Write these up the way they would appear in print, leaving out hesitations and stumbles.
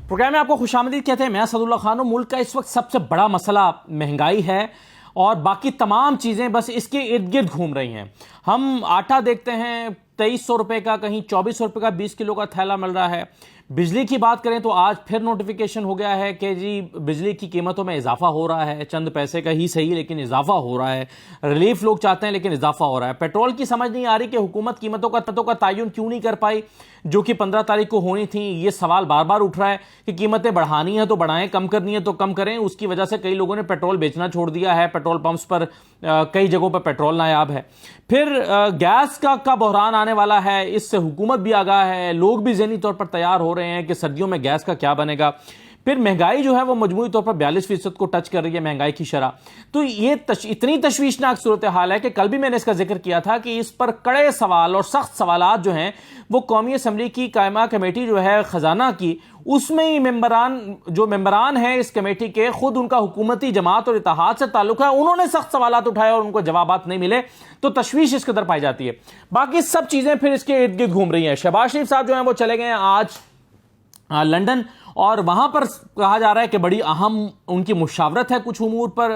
Programme میں آپ کو خوش آمدید کہتے ہیں. میں اسد اللہ خان ہوں. ملک کا اس وقت سب سے بڑا مسئلہ مہنگائی ہے اور باقی تمام چیزیں بس اس کے ارد گرد گھوم رہی ہیں. ہم آٹا دیکھتے ہیں 2300 روپے کا, کہیں 2400 روپے کا 20 کلو کا تھیلا مل رہا ہے. بجلی کی بات کریں تو آج پھر نوٹیفیکیشن ہو گیا ہے کہ جی بجلی کی قیمتوں میں اضافہ ہو رہا ہے. چند پیسے کا ہی صحیح لیکن اضافہ ہو رہا ہے. ریلیف لوگ چاہتے ہیں لیکن اضافہ ہو رہا ہے. پیٹرول کی سمجھ نہیں آ رہی کہ حکومت قیمتوں کا تعین کیوں نہیں کر پائی جو کہ 15 تاریخ کو ہونی تھیں. یہ سوال بار بار اٹھ رہا ہے کہ قیمتیں بڑھانی ہیں تو بڑھائیں, کم کرنی ہے تو کم کریں. اس کی وجہ سے کئی لوگوں نے پیٹرول بیچنا چھوڑ دیا ہے. پیٹرول پمپس پر کئی جگہوں پر پیٹرول نایاب ہے. پھر گیس کا بحران آنے والا ہے. اس سے حکومت بھی آگاہ ہے, لوگ بھی ذہنی طور پر تیار ہو رہے ہیں کہ سردیوں میں گیس کا کیا بنے گا. پھر مہنگائی جو ہے وہ مجموعی طور پر 42% کو ٹچ کر رہی ہے مہنگائی کی شرح. تو یہ اتنی تشویشناک صورتحال ہے کہ کل بھی میں نے اس کا ذکر کیا تھا کہ اس پر کڑے سوال اور سخت سوالات جو ہیں وہ قومی اسمبلی کی قائمہ کمیٹی جو ہے خزانہ کی, اس میں ہی ممبران ہیں اس کمیٹی کے, خود ان کا حکومتی جماعت اور اتحاد سے تعلق ہے, انہوں نے سخت سوالات اٹھائے اور ان کو جوابات نہیں ملے. تو تشویش اس قدر پائی جاتی ہے. باقی سب چیزیں پھر اس کے ارد گرد گھوم رہی ہیں. شہباز شریف صاحب جو ہیں وہ چلے گئے ہیں آج لنڈن, اور وہاں پر کہا جا رہا ہے کہ بڑی اہم ان کی مشاورت ہے کچھ امور پر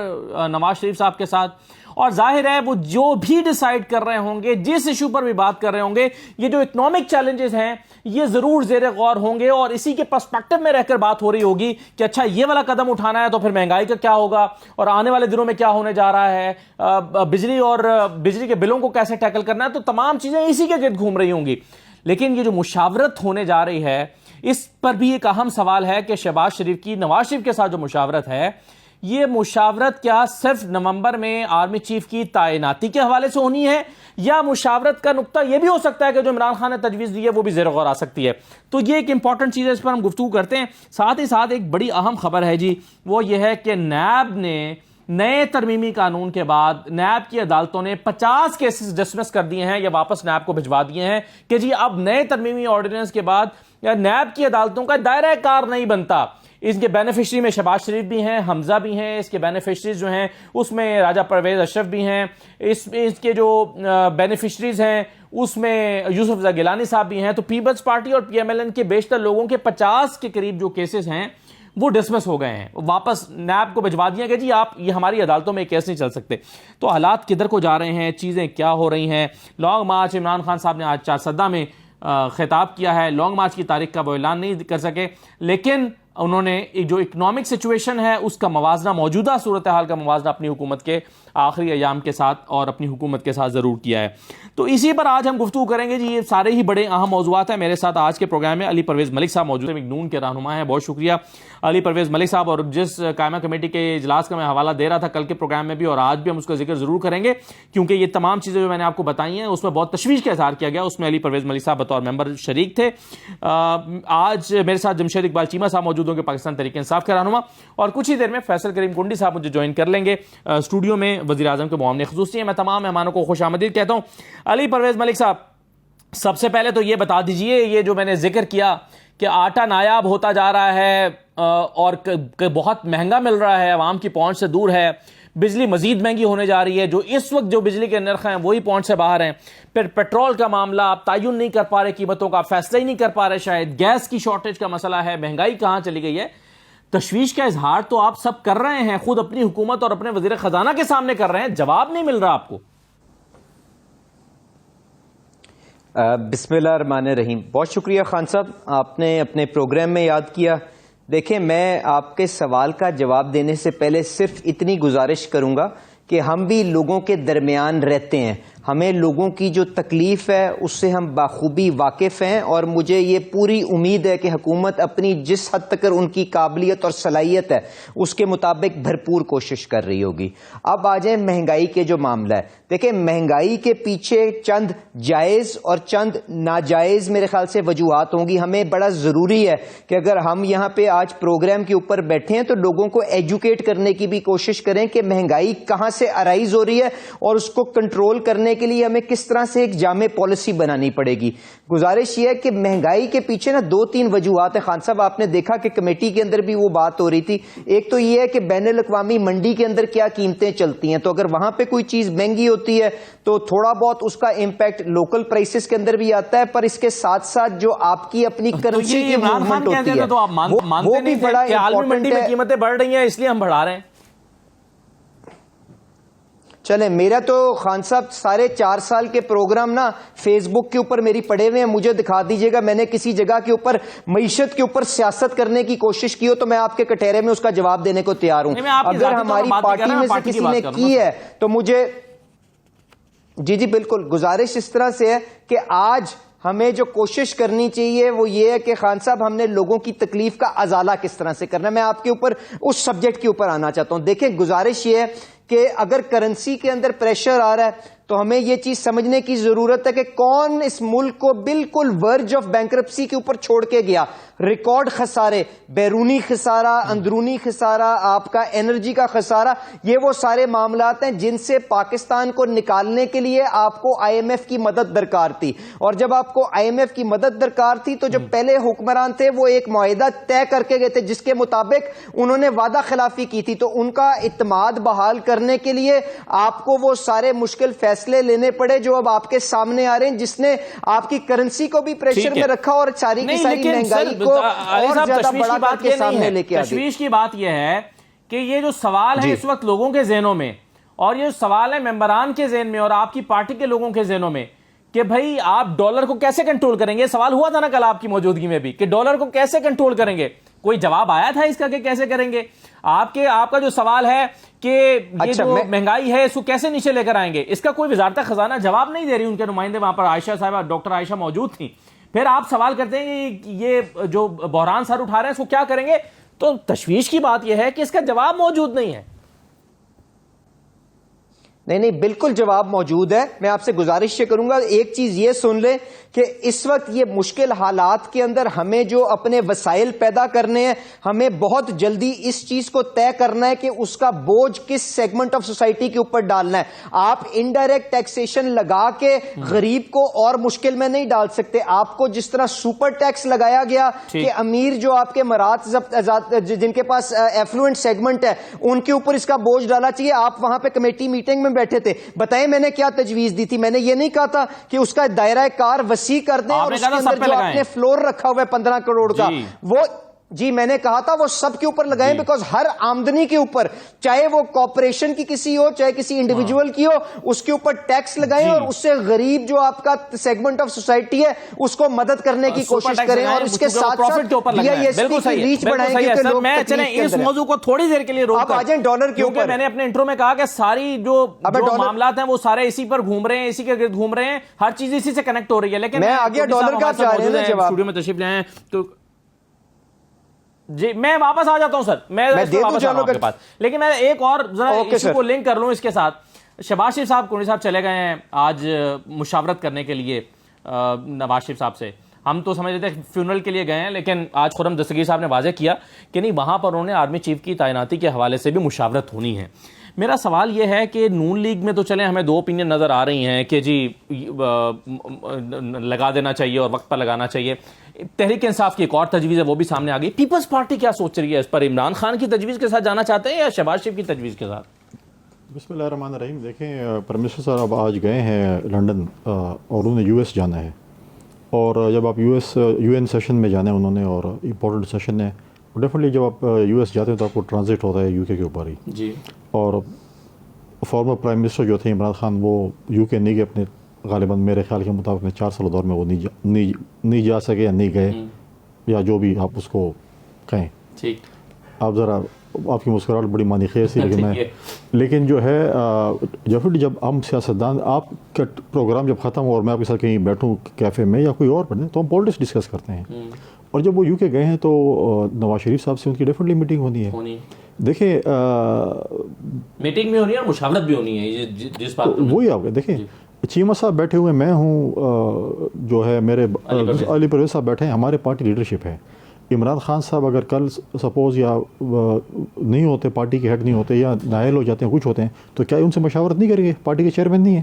نواز شریف صاحب کے ساتھ. اور ظاہر ہے وہ جو بھی ڈیسائیڈ کر رہے ہوں گے, جس ایشو پر بھی بات کر رہے ہوں گے, یہ جو اکنامک چیلنجز ہیں یہ ضرور زیر غور ہوں گے اور اسی کے پرسپیکٹو میں رہ کر بات ہو رہی ہوگی کہ اچھا یہ والا قدم اٹھانا ہے تو پھر مہنگائی کا کیا ہوگا اور آنے والے دنوں میں کیا ہونے جا رہا ہے, بجلی کے بلوں کو کیسے ٹیکل کرنا ہے. تو تمام چیزیں اسی کے گرد گھوم رہی ہوں گی. لیکن یہ جو مشاورت ہونے جا رہی ہے اس پر بھی ایک اہم سوال ہے کہ شہباز شریف کی نواز شریف کے ساتھ جو مشاورت ہے, یہ مشاورت کیا صرف نومبر میں آرمی چیف کی تعیناتی کے حوالے سے ہونی ہے, یا مشاورت کا نقطہ یہ بھی ہو سکتا ہے کہ جو عمران خان نے تجویز دی ہے وہ بھی زیر غور آ سکتی ہے. تو یہ ایک امپورٹنٹ چیز ہے, اس پر ہم گفتگو کرتے ہیں. ساتھ ہی ساتھ ایک بڑی اہم خبر ہے جی, وہ یہ ہے کہ نیب نے نئے ترمیمی قانون کے بعد نیب کی عدالتوں نے 50 کیسز ڈسمس کر دیے ہیں یا واپس نیب کو بھجوا دیے ہیں کہ جی اب نئے ترمیمی آرڈیننس کے بعد نیب کی عدالتوں کا دائرہ کار نہیں بنتا. اس کے بینیفیشری میں شہباز شریف بھی ہیں, حمزہ بھی ہیں, اس کے بینیفیشریز جو ہیں اس میں راجہ پرویز اشرف بھی ہیں, اس کے جو بینیفیشریز ہیں اس میں یوسف رضا گیلانی صاحب بھی ہیں. تو پیپلز پارٹی اور پی ایم ایل این کے بیشتر لوگوں کے 50 کے قریب جو کیسز ہیں وہ ڈسمس ہو گئے ہیں, واپس نیب کو بھجوا دیا کہ جی آپ یہ ہماری عدالتوں میں کیس نہیں چل سکتے. تو حالات کدھر کو جا رہے ہیں, چیزیں کیا ہو رہی ہیں. لانگ مارچ عمران خان صاحب نے آج چارسدہ میں خطاب کیا ہے. لانگ مارچ کی تاریخ کا وہ اعلان نہیں کر سکے, لیکن انہوں نے جو اکنامک سچویشن ہے اس کا موازنہ, موجودہ صورتحال کا موازنہ اپنی حکومت کے آخری ایام کے ساتھ اور اپنی حکومت کے ساتھ ضرور کیا ہے. تو اسی پر آج ہم گفتگو کریں گے جی. یہ سارے ہی بڑے اہم موضوعات ہیں. میرے ساتھ آج کے پروگرام میں علی پرویز ملک صاحب موجود ہیں, نون کے رہنما ہیں. بہت شکریہ علی پرویز ملک صاحب. اور جس قائمہ کمیٹی کے اجلاس کا میں حوالہ دے رہا تھا کل کے پروگرام میں بھی اور آج بھی ہم اس کا ذکر ضرور کریں گے, کیونکہ یہ تمام چیزیں جو میں نے آپ کو بتائی ہیں اس میں بہت تشویش کا اظہار کیا گیا. اس میں علی پرویز ملک صاحب بطور ممبر شریک تھے. آج میرے ساتھ جمشید اقبال چیمہ صاحب موجود ہوں گے, پاکستان تحریک انصاف کے رہنما, اور کچھ ہی دیر میں فیصل کریم کنڈی صاحب مجھے جوائن کر لیں گے اسٹوڈیو میں, وزیر اعظم کے معاون خصوصی ہیں. میں تمام مہمانوں کو خوش آمدید کہتا ہوں. علی پرویز ملک صاحب, سب سے پہلے تو یہ بتا دیجئے, یہ جو میں نے ذکر کیا کہ آٹا نایاب ہوتا جا رہا ہے اور بہت مہنگا مل رہا ہے, عوام کی پہنچ سے دور ہے, بجلی مزید مہنگی ہونے جا رہی ہے, جو اس وقت جو بجلی کے نرخ ہیں وہی پہنچ سے باہر ہیں. پھر پیٹرول کا معاملہ, آپ تعین نہیں کر پا رہے قیمتوں کا, فیصلہ ہی نہیں کر پا رہے شاید, گیس کی شارٹیج کا مسئلہ ہے, مہنگائی کہاں چلی گئی ہے. تشویش کا اظہار تو آپ سب کر رہے ہیں, خود اپنی حکومت اور اپنے وزیر خزانہ کے سامنے کر رہے ہیں, جواب نہیں مل رہا آپ کو. بسم اللہ الرحمن الرحیم. بہت شکریہ خان صاحب, آپ نے اپنے پروگرام میں یاد کیا. دیکھیں, میں آپ کے سوال کا جواب دینے سے پہلے صرف اتنی گزارش کروں گا کہ ہم بھی لوگوں کے درمیان رہتے ہیں, ہمیں لوگوں کی جو تکلیف ہے اس سے ہم بخوبی واقف ہیں, اور مجھے یہ پوری امید ہے کہ حکومت اپنی جس حد تک ان کی قابلیت اور صلاحیت ہے اس کے مطابق بھرپور کوشش کر رہی ہوگی. اب آ جائیں مہنگائی کے جو معاملہ ہے. دیکھیں, مہنگائی کے پیچھے چند جائز اور چند ناجائز میرے خیال سے وجوہات ہوں گی. ہمیں بڑا ضروری ہے کہ اگر ہم یہاں پہ آج پروگرام کے اوپر بیٹھے ہیں تو لوگوں کو ایجوکیٹ کرنے کی بھی کوشش کریں کہ مہنگائی کہاں سے ارائز ہو رہی ہے اور اس کو کنٹرول کرنے کرنے کے لیے ہمیں کس طرح سے ایک جامع پالیسی بنانی پڑے گی. گزارش یہ ہے کہ مہنگائی کے پیچھے نا 2-3 وجوہات ہیں. خان صاحب آپ نے دیکھا کہ کمیٹی کے اندر بھی وہ بات ہو رہی تھی. ایک تو یہ ہے کہ بین الاقوامی منڈی کے اندر کیا قیمتیں چلتی ہیں, تو اگر وہاں پہ کوئی چیز مہنگی ہوتی ہے تو تھوڑا بہت اس کا امپیکٹ لوکل پرائسز کے اندر بھی آتا ہے, پر اس کے ساتھ ساتھ جو آپ کی اپنی کرنسی کی موومنٹ ہوتی ہے تو آپ مانتے نہیں تھے کہ عالمی منڈی میں قیمتیں بڑھ رہی ہیں اس لیے ہم بڑھا رہے ہیں. چلیں, میرا تو خان صاحب سارے 4 سال کے پروگرام نا فیس بک کے اوپر میری پڑے ہوئے ہیں, مجھے دکھا دیجئے گا میں نے کسی جگہ کے اوپر معیشت کے اوپر سیاست کرنے کی کوشش کی ہو تو میں آپ کے کٹہرے میں اس کا جواب دینے کو تیار ہوں. اگر ہماری پارٹی میں سے کسی نے کی ہے تو مجھے جی بالکل گزارش اس طرح سے ہے کہ آج ہمیں جو کوشش کرنی چاہیے وہ یہ ہے کہ خان صاحب ہم نے لوگوں کی تکلیف کا ازالہ کس طرح سے کرنا ہے. میں آپ کے اوپر اس سبجیکٹ کے اوپر آنا چاہتا ہوں. دیکھیں, گزارش یہ ہے کہ اگر کرنسی کے اندر پریشر آ رہا ہے تو ہمیں یہ چیز سمجھنے کی ضرورت ہے کہ کون اس ملک کو بالکل ورج آف بینکرپسی کے اوپر چھوڑ کے گیا. ریکارڈ خسارے, بیرونی خسارہ, اندرونی خسارہ, آپ کا انرجی کا خسارہ, یہ وہ سارے معاملات ہیں جن سے پاکستان کو نکالنے کے لیے آپ کو آئی ایم ایف کی مدد درکار تھی. اور جب آپ کو آئی ایم ایف کی مدد درکار تھی تو جو پہلے حکمران تھے وہ ایک معاہدہ طے کر کے گئے تھے جس کے مطابق انہوں نے وعدہ خلافی کی تھی, تو ان کا اعتماد بحال کرنے کے لیے آپ کو وہ سارے مشکل فیصلے لینے پڑے جو اب آپ کے سامنے آ رہے ہیں, جس نے آپ کی کرنسی کو بھی پریشر میں رکھا اور ساری کی ساری مہنگائی کو اور زیادہ بڑا کر کے سامنے لے کے آ گئی. تشویش کی بات یہ ہے کہ یہ جو سوال ہے اس وقت لوگوں کے ذہنوں میں, اور یہ سوال ہے ممبران کے ذہن میں اور آپ کی پارٹی کے لوگوں کے ذہنوں میں کہ بھئی آپ ڈالر کو کیسے کنٹرول کریں گے. سوال ہوا تھا نا کل آپ کی موجودگی میں بھی کہ ڈالر کو کیسے کنٹرول کریں گے, کوئی جواب آیا تھا اس کا کہ کیسے کریں گے؟ آپ کا جو سوال ہے کہ یہ جو مہنگائی ہے اس کو کیسے نیچے لے کر آئیں گے, اس کا کوئی وزارت خزانہ جواب نہیں دے رہی. ان کے نمائندے وہاں پر عائشہ صاحبہ, ڈاکٹر عائشہ موجود تھیں. پھر آپ سوال کرتے ہیں کہ یہ جو بحران سر اٹھا رہے ہیں اس کو کیا کریں گے, تو تشویش کی بات یہ ہے کہ اس کا جواب موجود نہیں ہے. نہیں بالکل جواب موجود ہے. میں آپ سے گزارش یہ کروں گا ایک چیز یہ سن لیں کہ اس وقت یہ مشکل حالات کے اندر ہمیں جو اپنے وسائل پیدا کرنے ہیں, ہمیں بہت جلدی اس چیز کو طے کرنا ہے کہ اس کا بوجھ کس سیگمنٹ آف سوسائٹی کے اوپر ڈالنا ہے. آپ انڈائریکٹ ٹیکسیشن لگا کے غریب کو اور مشکل میں نہیں ڈال سکتے. آپ کو جس طرح سپر ٹیکس لگایا گیا کہ امیر جو آپ کے جن کے پاس ایفلوئنٹ سیگمنٹ ہے ان کے اوپر اس کا بوجھ ڈالا چاہیے. آپ وہاں پہ کمیٹی میٹنگ میں بیٹھے تھے, بتائیں میں نے کیا تجویز دی تھی؟ میں نے یہ نہیں کہا تھا کہ اس کا دائرہ کار وسیع کر دیں اور اس کے اندر جو آپ نے فلور رکھا ہوا ہے 15 کروڑ کا وہ میں نے کہا تھا وہ سب کے اوپر لگائیں, بیکاز ہر آمدنی کے اوپر, چاہے وہ کارپوریشن کی کسی ہو چاہے کسی انڈیویجول کی ہو, اس کے اوپر ٹیکس لگائیں اور اس سے غریب جو آپ کا سیگمنٹ آف سوسائٹی ہے اس کو مدد کرنے کی کوشش کریں اور اس کے ساتھ ساتھ ریچ بڑھائیں. اس موضوع کو تھوڑی دیر کے لیے آپ آ جائیں ڈالر کے اوپر. میں نے اپنے انٹرو میں کہا کہ ساری جو معاملات ہیں وہ سارے اسی پر گھوم رہے ہیں, اسی کے گرد گھوم رہے ہیں, ہر چیز اسی سے کنیکٹ ہو رہی ہے. لیکن میں آگے ڈالر کا چاہ رہے ہیں جواب, اسٹوڈیو میں تشریف لے آئے تو جی میں واپس آ جاتا ہوں سر, میں واپس آ رہا ہوں آپ کے پاس. لیکن میں ایک اور ذرا اسی کو لنک کر لوں اس کے ساتھ. شہباز شریف صاحب کنڈی صاحب چلے گئے ہیں آج مشاورت کرنے کے لیے نواز شریف صاحب سے. ہم تو سمجھ رہے تھے فیونرل کے لیے گئے ہیں, لیکن آج خرم دستگیر صاحب نے واضح کیا کہ نہیں, وہاں پر انہوں نے آرمی چیف کی تعیناتی کے حوالے سے بھی مشاورت ہونی ہے. میرا سوال یہ ہے کہ نون لیگ میں تو چلیں ہمیں 2 اوپینین نظر آ رہی ہیں کہ جی لگا دینا چاہیے اور وقت پر لگانا چاہیے. تحریک انصاف کی ایک اور تجویز ہے وہ بھی سامنے آ گئی. پیپلز پارٹی کیا سوچ رہی ہے اس پر؟ عمران خان کی تجویز کے ساتھ جانا چاہتے ہیں یا شہباز شریف کی تجویز کے ساتھ؟ بسم اللہ الرحمن الرحیم. دیکھیں, پرائم منسٹر صاحب آج گئے ہیں لنڈن اور انہوں نے یو ایس جانا ہے, اور جب آپ یو این سیشن میں جانا ہے انہوں نے, اور امپورٹنٹ سیشن ہے, ڈیفینیٹلی جب آپ یو ایس جاتے ہیں تو آپ کو ٹرانزٹ ہوتا ہے یو کے اوپر ہی جی. اور فارمر پرائم منسٹر جو تھے عمران خان وہ یو کے نہیں گئے, اپنے غالباً میرے خیال کے مطابق میں 4 سال دور میں وہ نہیں جا سکے یا نہیں گئے, یا جو بھی آپ اس کو کہیں. آپ ذرا آپ کی مسکراہٹ بڑی معنی خیز تھی, لیکن جو ہے جب ہم سیاستدان, آپ کا پروگرام جب ختم ہو اور میں آپ کے ساتھ کہیں بیٹھوں کیفے میں یا کوئی اور پڑھیں تو ہم پالیٹکس ڈسکس کرتے ہیں. اور جب وہ یو کے گئے ہیں تو نواز شریف صاحب سے ان کی ڈیفینیٹلی میٹنگ ہونی ہے. دیکھیں میٹنگ بھی ہونی ہے اور مشاورت بھی ہونی ہے, جس بات وہی آپ دیکھیں چیمہ صاحب بیٹھے ہوئے, میں ہوں, جو ہے میرے علی پرویز صاحب بیٹھے ہیں, ہمارے پارٹی لیڈرشپ ہے. عمران خان صاحب اگر کل سپوز یا نہیں ہوتے, پارٹی کے ہیڈ نہیں ہوتے یا نائل ہو جاتے ہیں, کچھ ہوتے ہیں, تو کیا ان سے مشاورت نہیں کریں گے؟ پارٹی کے چیئرمین نہیں ہیں.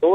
2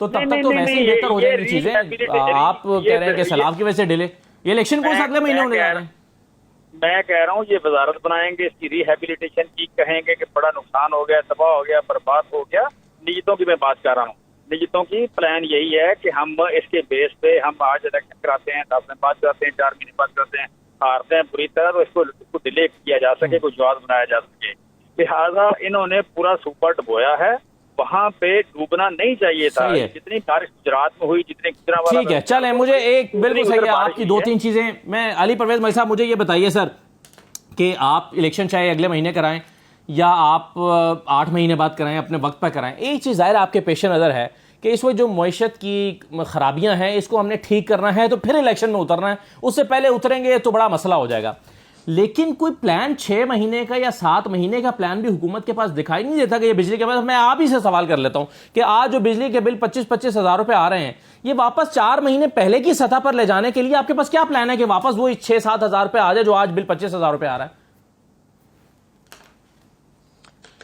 تو تب تک تو ویسے ہی بہتر ہو جائیں گی چیزیں. آپ کہہ رہے ہیں کہ سیلاب کی وجہ سے ڈیلے, یہ الیکشن کون سا اگلے مہینے ہونے جا رہے ہیں؟ میں کہہ رہا ہوں یہ وزارت بنائیں گے, اس کی ریہیبلیٹیشن کی, کہیں گے کہ بڑا نقصان ہو گیا, تباہ ہو گیا, برباد ہو گیا. نیتوں کی میں بات کر رہا ہوں, نیتوں کی پلان یہی ہے کہ ہم اس کے بیس پہ ہم آج الیکشن کراتے ہیں, 10 دن بعد کراتے ہیں, 4 مہینے بعد کراتے ہیں, ہارتے ہیں بری طرح, تو اس کو ڈیلے کیا جا سکے, کوئی جواز بنایا جا سکے. لہٰذا انہوں نے پورا سوپر ڈبویا ہے, وہاں پہ ڈوبنا نہیں چاہیے تھا. جتنی بارش گجرات میں ہوئی, جتنے گجرات, ٹھیک ہے چلیں, مجھے ایک بالکل صحیح ہے آپ کی 2-3 چیزیں. میں علی پرویز ملک صاحب مجھے یہ بتائیے سر کہ آپ الیکشن چاہے اگلے مہینے کرائیں یا آپ 8 مہینے بعد کرائیں, اپنے وقت پہ کرائیں, ایک چیز ظاہر آپ کے پیش نظر ہے کہ اس وقت جو معیشت کی خرابیاں ہیں اس کو ہم نے ٹھیک کرنا ہے, تو پھر الیکشن میں اترنا ہے. اس سے پہلے اتریں گے تو بڑا مسئلہ ہو جائے گا. لیکن کوئی پلان 6 مہینے کا یا 7 مہینے کا پلان بھی حکومت کے پاس دکھائی نہیں دیتا کہ یہ بجلی کے بعد. میں آپ ہی سے سوال کر لیتا ہوں کہ آج جو بجلی کے بل 25-25 ہزار روپے آ رہے ہیں, یہ واپس 4 مہینے پہلے کی سطح پر لے جانے کے لیے آپ کے پاس کیا پلان ہے کہ واپس وہ 6-7 ہزار روپے آ جائے جو آج بل 25 ہزار روپے آ رہا ہے؟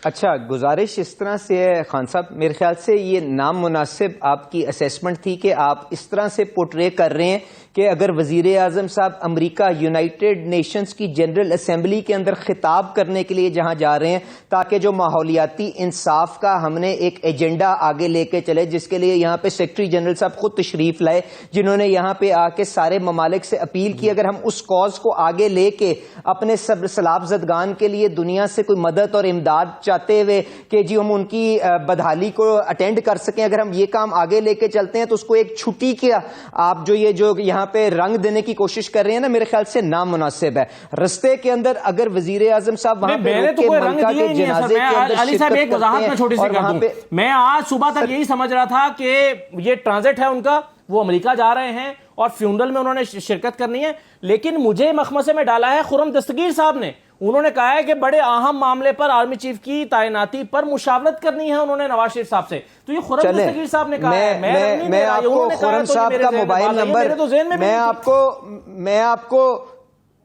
اچھا, گزارش اس طرح سے ہے خان صاحب, میرے خیال سے یہ نامناسب آپ کی اسیسمنٹ تھی کہ آپ اس طرح سے پورٹرے کر رہے ہیں کہ اگر وزیر اعظم صاحب امریکہ یونائٹڈ نیشنز کی جنرل اسمبلی کے اندر خطاب کرنے کے لیے جہاں جا رہے ہیں تاکہ جو ماحولیاتی انصاف کا ہم نے ایک ایجنڈا آگے لے کے چلے, جس کے لیے یہاں پہ سیکرٹری جنرل صاحب خود تشریف لائے, جنہوں نے یہاں پہ آ کے سارے ممالک سے اپیل کی اگر ہم اس کاز کو آگے لے کے اپنے سیلاب زدگان کے لیے دنیا سے کوئی مدد اور امداد چاہتے ہوئے کہ جی ہم ان کی بدحالی کو اٹینڈ کر سکیں, اگر ہم یہ کام آگے لے کے چلتے ہیں تو اس کو ایک چھٹی کیا آپ جو یہاں پہ رنگ دینے کی کوشش کر رہے ہیں نا, میرے خیال سے نامناسب ہے. رستے کے اندر اگر وزیر اعظم صاحب وہاں پہ روک کے ملکہ کے جنازے کے اندر علی صاحب ایک وضاحت میں چھوٹی سی کر دوں, میں آج صبح تک یہی سمجھ رہا تھا کہ یہ ٹرانزٹ ہے ان کا, وہ امریکہ جا رہے ہیں اور فیونرل میں انہوں نے شرکت کرنی ہے. لیکن مجھے مخمصے میں ڈالا ہے خرم دستگیر صاحب نے, انہوں نے کہا ہے کہ بڑے اہم معاملے پر آرمی چیف کی تعیناتی پر مشاورت کرنی ہے انہوں نے نواز شریف صااب سے. تو یہ خرم دستگیر صاحب نے کہا ہے, میں آپ کو خرم صاحب کا موبائل نمبر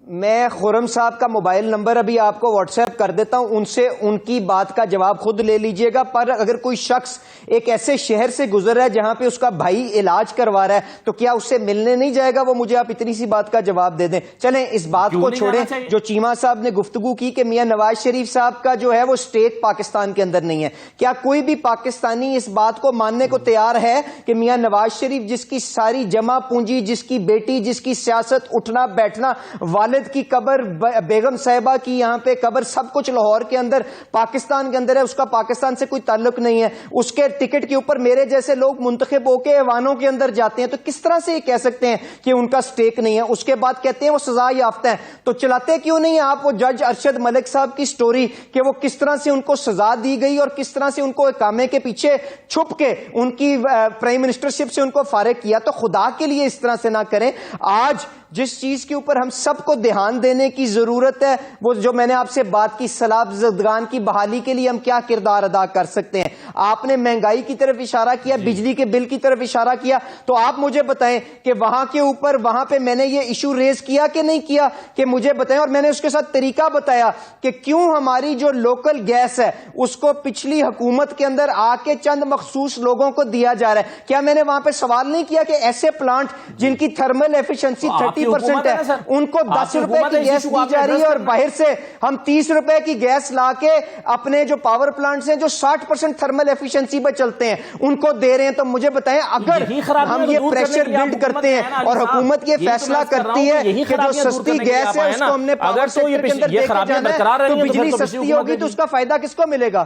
میں خرم صاحب کا موبائل نمبر ابھی آپ کو واٹس ایپ کر دیتا ہوں, ان سے ان کی بات کا جواب خود لے لیجئے گا. پر اگر کوئی شخص ایک ایسے شہر سے گزر رہا ہے جہاں پہ اس کا بھائی علاج کروا رہا ہے تو کیا اس سے ملنے نہیں جائے گا؟ وہ مجھے آپ اتنی سی بات کا جواب دے دیں. چلیں اس بات کو چھوڑیں جو چیمہ صاحب نے گفتگو کی کہ میاں نواز شریف صاحب کا جو ہے وہ اسٹیک پاکستان کے اندر نہیں ہے. کیا کوئی بھی پاکستانی اس بات کو ماننے کو تیار ہے کہ میاں نواز شریف جس کی ساری جمع پونجی, جس کی بیٹی, جس کی سیاست, اٹھنا بیٹھنا, والد کی قبر, بیگم صاحبہ کی یہاں پہ قبر, سب کچھ لاہور کے اندر پاکستان کے اندر ہے, اس کا پاکستان سے کوئی تعلق نہیں ہے, اس کے ٹکٹ کے اوپر میرے جیسے لوگ منتخب ہو کے ایوانوں کے اندر جاتے ہیں, تو کس طرح سے یہ کہہ سکتے ہیں کہ ان کا سٹیک نہیں ہے؟ اس کے بعد کہتے ہیں وہ سزا یافتہ ہیں. تو چلاتے کیوں نہیں آپ وہ جج ارشد ملک صاحب کی سٹوری کہ وہ کس طرح سے ان کو سزا دی گئی اور کس طرح سے ان کو اقامے کے پیچھے چھپ کے ان کی پرائم منسٹرشپ سے ان کو فارغ کیا. تو خدا کے لیے اس طرح سے نہ کریں. آج جس چیز کے اوپر ہم سب کو دھیان دینے کی ضرورت ہے وہ جو میں نے آپ سے بات کی, سیلاب زدگان کی بحالی کے لیے ہم کیا کردار ادا کر سکتے ہیں. آپ نے مہنگائی کی طرف اشارہ کیا, بجلی کے بل کی طرف اشارہ کیا, تو آپ مجھے بتائیں کہ وہاں کے اوپر وہاں پہ میں نے یہ ایشو ریز کیا کہ نہیں کیا, کہ مجھے بتائیں. اور میں نے اس کے ساتھ طریقہ بتایا کہ کیوں ہماری جو لوکل گیس ہے اس کو پچھلی حکومت کے اندر آ کے چند مخصوص لوگوں کو دیا جا رہا ہے. کیا میں نے وہاں پہ سوال نہیں کیا کہ ایسے پلانٹ جن کی تھرمل ایفیشنسی 30% ہے ان کو 10 روپے کی گیس دی جا رہی ہے اور باہر سے ہم 30 روپے کی گیس لا کے اپنے جو پاور پلانٹس ہیں جو 60% تھرمل ایفیشنسی پہ چلتے ہیں ان کو دے رہے ہیں. تو مجھے بتائیں اگر ہم یہ پریشر بلڈ کرتے ہیں اور حکومت یہ فیصلہ کرتی ہے کہ جو سستی گیس ہے اس کو ہم نے پاور سیکٹر کے اندر دے کے جانا ہے تو بجلی سستی ہوگی تو اس کا فائدہ کس کو ملے گا؟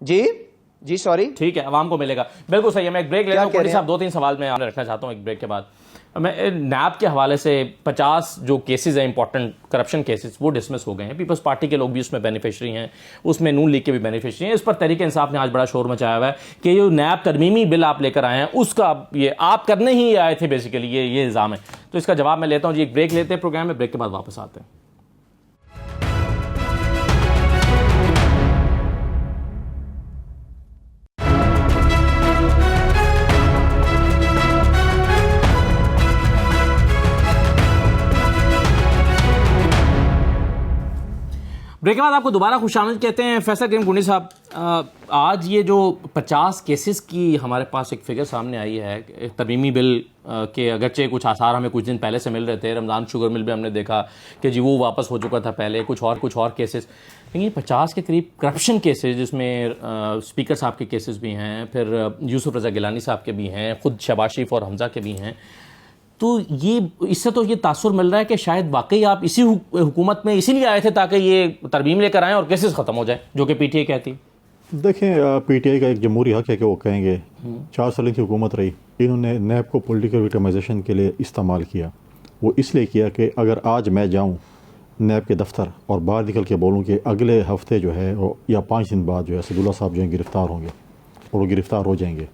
جی سوری, ٹھیک ہے, عوام کو ملے گا. بالکل صحیح ہے. میں ایک بریک لیتا ہوں. کوئی صاحب 2-3 سوال میں رکھنا چاہتا ہوں ایک بریک کے بعد. میں نیب کے حوالے سے 50 جو کیسز ہیں امپورٹنٹ کرپشن کیسز وہ ڈسمس ہو گئے ہیں. پیپلز پارٹی کے لوگ بھی اس میں بینیفیشری ہیں, اس میں نون لیگ کے بھی بینیفیشری ہیں. اس پر تحریک انصاف نے آج بڑا شور مچایا ہوا ہے کہ یہ نیب ترمیمی بل آپ لے کر آئے ہیں, اس کا یہ آپ کرنے ہی آئے تھے بیسیکلی, یہ الزام ہے. تو اس کا جواب میں لیتا ہوں. جی ایک بریک لیتے ہیں پروگرام میں, بریک کے بعد واپس آتے ہیں. بریک کے بعد آپ کو دوبارہ خوش آمدید کہتے ہیں. فیصل کریم کنڈی صاحب, آج یہ جو 50 کیسز کی ہمارے پاس ایک فگر سامنے آئی ہے ترمیمی بل کے، اگرچہ کچھ آثار ہمیں کچھ دن پہلے سے مل رہے تھے، رمضان شوگر مل بھی ہم نے دیکھا کہ جی وہ واپس ہو چکا تھا پہلے، کچھ اور کیسز، لیکن 50 کے قریب کرپشن کیسز جس میں اسپیکر صاحب کے کیسز بھی ہیں، پھر یوسف رضا گیلانی صاحب کے بھی ہیں، خود شہباز شریف اور حمزہ کے بھی ہیں. تو یہ اس سے تو یہ تاثر مل رہا ہے کہ شاید واقعی آپ اسی حکومت میں اسی لیے آئے تھے تاکہ یہ ترمیم لے کر آئیں اور کیسز ختم ہو جائیں، جو کہ پی ٹی آئی کہتی. دیکھیں پی ٹی آئی کا ایک جمہوری حق ہے کہ وہ کہیں گے 4 سال کی حکومت رہی، انہوں نے نیب کو پولیٹیکل وکٹمائزیشن کے لیے استعمال کیا. وہ اس لیے کیا کہ اگر آج میں جاؤں نیب کے دفتر اور باہر نکل کے بولوں کہ اگلے ہفتے جو ہے یا 5 دن بعد جو ہے اسداللہ صاحب جو ہیں گرفتار ہوں گے اور وہ گرفتار ہو جائیں گے،